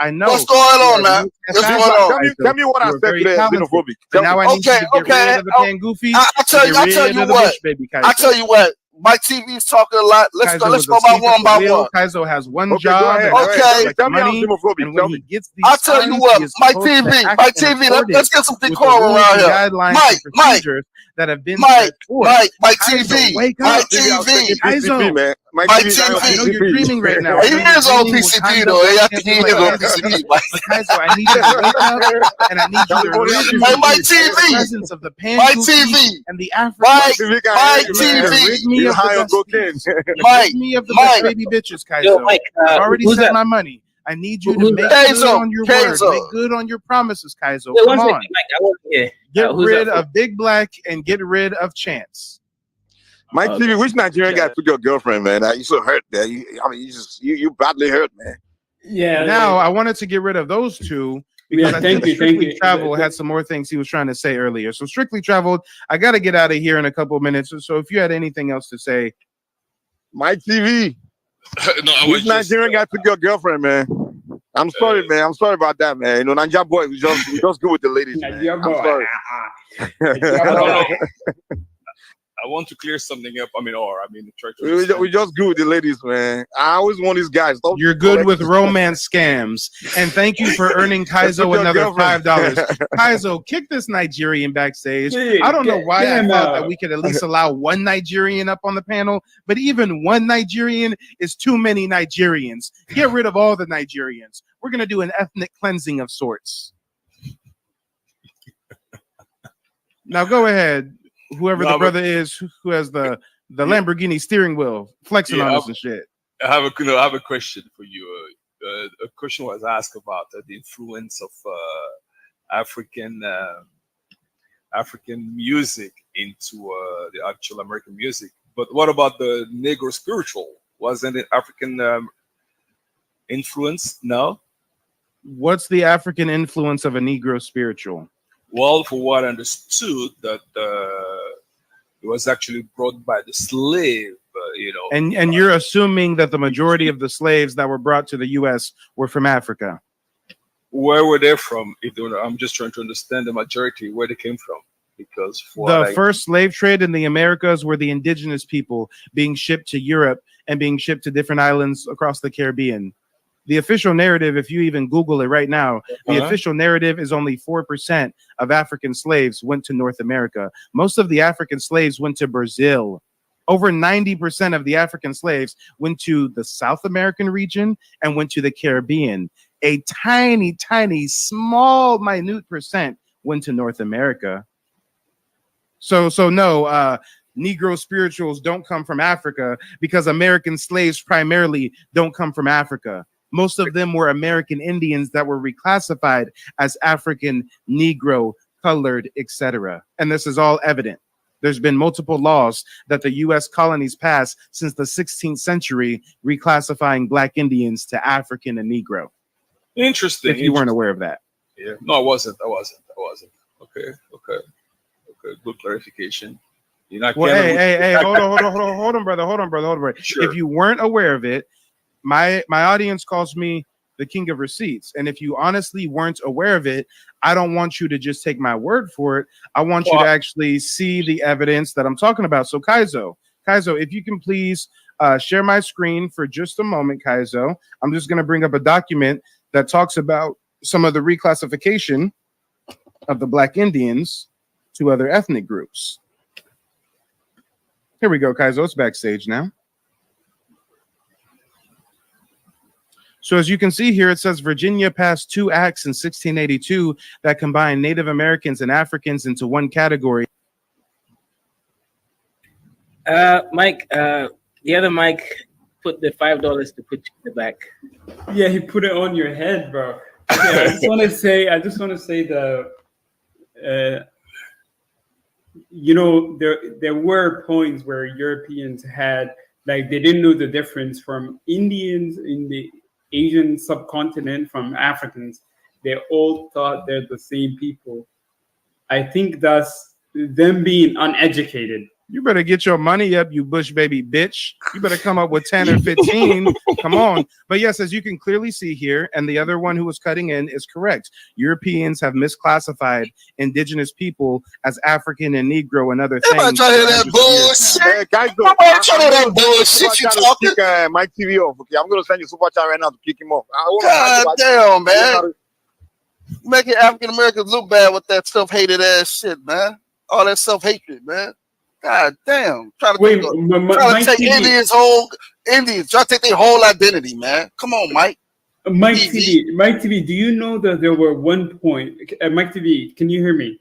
I know. What's going on, man? What's going on? Tell me what I said today. Xenophobic. Now I need you to get rid of the pan goofies. I tell you what. Mike TV is talking a lot. Let's go by one by one. Kaizo has one job. Okay. Tell me I'm xenophobic. I'll tell you what. Mike TV. Let's get some decorum around here. Mike TV. Mike TV. I know you're dreaming right now. He is on PCP though. I think he is on PCP. I need you to wake up, and I need you to realize Mike TV. The presence of the pan Mike TV. And the African. Mike TV. Rid me of the best baby bitches, Kaizo. I've already sent my money. I need you to make good on your word. Make good on your promises, Kaizo. Come on. Get rid of Big Black and get rid of Chance. Mike TV, which Nigerian guy took your girlfriend, man? You so hurt there. You badly hurt, man. Yeah. Now I wanted to get rid of those two because I think Strictly Travel had some more things he was trying to say earlier. So Strictly Traveled, I got to get out of here in a couple of minutes. So if you had anything else to say, Mike TV. Which Nigerian guy took your girlfriend, man? I'm sorry, man. I'm sorry about that, man. You know, Nigeria boy, we just good with the ladies, man. I'm sorry. I want to clear something up. Try to. We just good with the ladies, man. I always want these guys. Stop You're good with romance scams. And thank you for earning Kaizo another $5. Kaizo, kick this Nigerian backstage. I don't know why I thought that we could at least allow one Nigerian up on the panel, but even one Nigerian is too many Nigerians. Get rid of all the Nigerians. We're going to do an ethnic cleansing of sorts. Now go ahead. Whoever the brother is who has the Lamborghini steering wheel flexing on us and shit. I have a question for you. A question was asked about the influence of African music into the actual American music. But what about the Negro spiritual? Wasn't it African influence? No. What's the African influence of a Negro spiritual? Well, for what I understood, that it was actually brought by the slave, And you're assuming that the majority of the slaves that were brought to the U.S. were from Africa. Where were they from? I'm just trying to understand the majority, where they came from. Because the first slave trade in the Americas were the indigenous people being shipped to Europe and being shipped to different islands across the Caribbean. The official narrative, if you even Google it right now, the official narrative is only 4% of African slaves went to North America. Most of the African slaves went to Brazil. Over 90% of the African slaves went to the South American region and went to the Caribbean. A tiny, tiny, small, minute percent went to North America. So no, Negro spirituals don't come from Africa because American slaves primarily don't come from Africa. Most of them were American Indians that were reclassified as African, Negro, colored, etc. And this is all evident. There's been multiple laws that the U.S. colonies passed since the 16th century reclassifying Black Indians to African and Negro. Interesting. If you weren't aware of that. Yeah. No, I wasn't. Okay. Good clarification. You're not hey, hold on, brother. Sure. If you weren't aware of it, my audience calls me the king of receipts. And if you honestly weren't aware of it, I don't want you to just take my word for it. I want you to actually see the evidence that I'm talking about. So Kaizo, if you can please share my screen for just a moment, Kaizo. I'm just going to bring up a document that talks about some of the reclassification of the Black Indians to other ethnic groups. Here we go, Kaizo. It's backstage now. So as you can see here, it says Virginia passed 2 acts in 1682 that combined Native Americans and Africans into one category. Mike, the other Mike put the $5 to put you in the back. Yeah, he put it on your head, bro. Yeah, I just want to say that, there were points where Europeans had, like, they didn't know the difference from Indians in the Asian subcontinent from Africans. They all thought they're the same people. I think that's them being uneducated. You better get your money up, you bush baby bitch. You better come up with 10 or 15. Come on. But yes, as you can clearly see here, and the other one who was cutting in is correct. Europeans have misclassified indigenous people as African and Negro and other things. Nobody trying to hear that bullshit. Nobody trying to hear that bullshit you talking. Mike TV off. Okay, I'm going to send you super chat right now to kick him off. God damn, man. Making African Americans look bad with that self-hated ass shit, man. All that self-hatred, man. God damn. Try to take Indians. Try to take their whole identity, man. Come on, Mike. Mike TV, do you know that there were one point? Mike TV, can you hear me?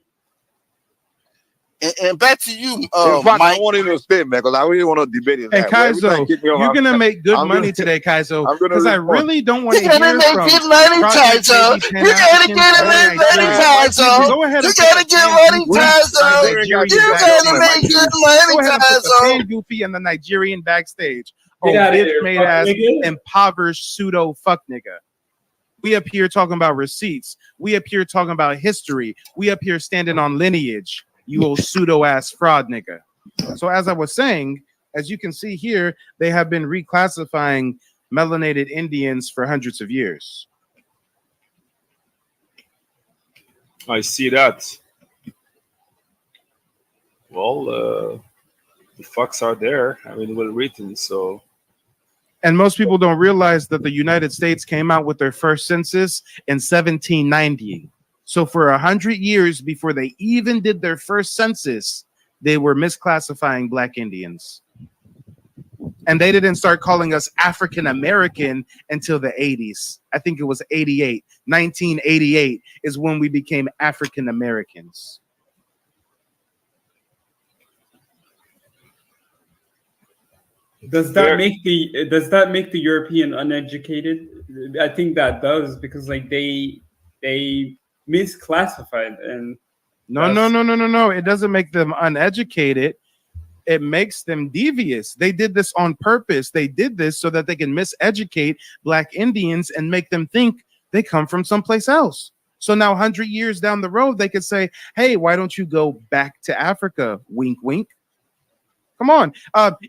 And back to you, in fact, Mike. I want to stay, man, because I really want to debate it. And Kaizo, you're gonna make good money today, Kaizo, because I really don't want to hear from good money, Kaizo. You gotta get money, Kaizo. Go ahead. You gotta get money, Kaizo. You gotta make good money, Kaizo. Goofy and the Nigerian backstage. Oh, bitch made ass impoverished pseudo fuck nigga. We up here talking about receipts. We up here talking about history. We up here standing on lineage. You old pseudo ass fraud nigga. So as I was saying, as you can see here, they have been reclassifying melanated Indians for hundreds of years. I see that. Well, The facts are there. I mean, well written. So, And most people don't realize that the United States came out with their first census in 1790. So for 100 years before they even did their first census, they were misclassifying Black Indians. And they didn't start calling us African American until the 80s. I think it was 88. 1988 is when we became African Americans. Does that make the European uneducated? I think that does, because like they misclassified and No. It doesn't make them uneducated. It makes them devious. They did this on purpose. They did this so that they can miseducate Black Indians and make them think they come from someplace else. So now 100 years down the road, they could say, hey, why don't you go back to Africa? Wink, wink. Come on.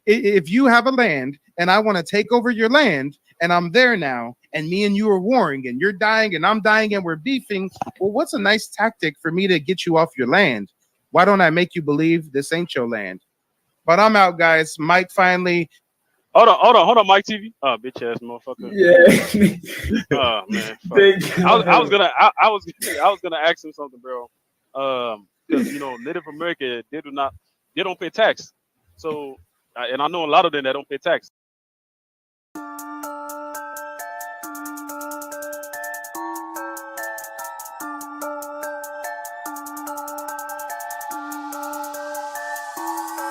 If you have a land and I want to take over your land and I'm there now and me and you are warring and you're dying and I'm dying and we're beefing, well, what's a nice tactic for me to get you off your land? Why don't I make you believe this ain't your land? But I'm out, guys. Mike finally. Hold on, Mike TV. Oh, bitch ass motherfucker. Yeah. Oh man. I was gonna ask him something, bro. Because Native American they don't pay tax. So, and I know a lot of them that don't pay tax.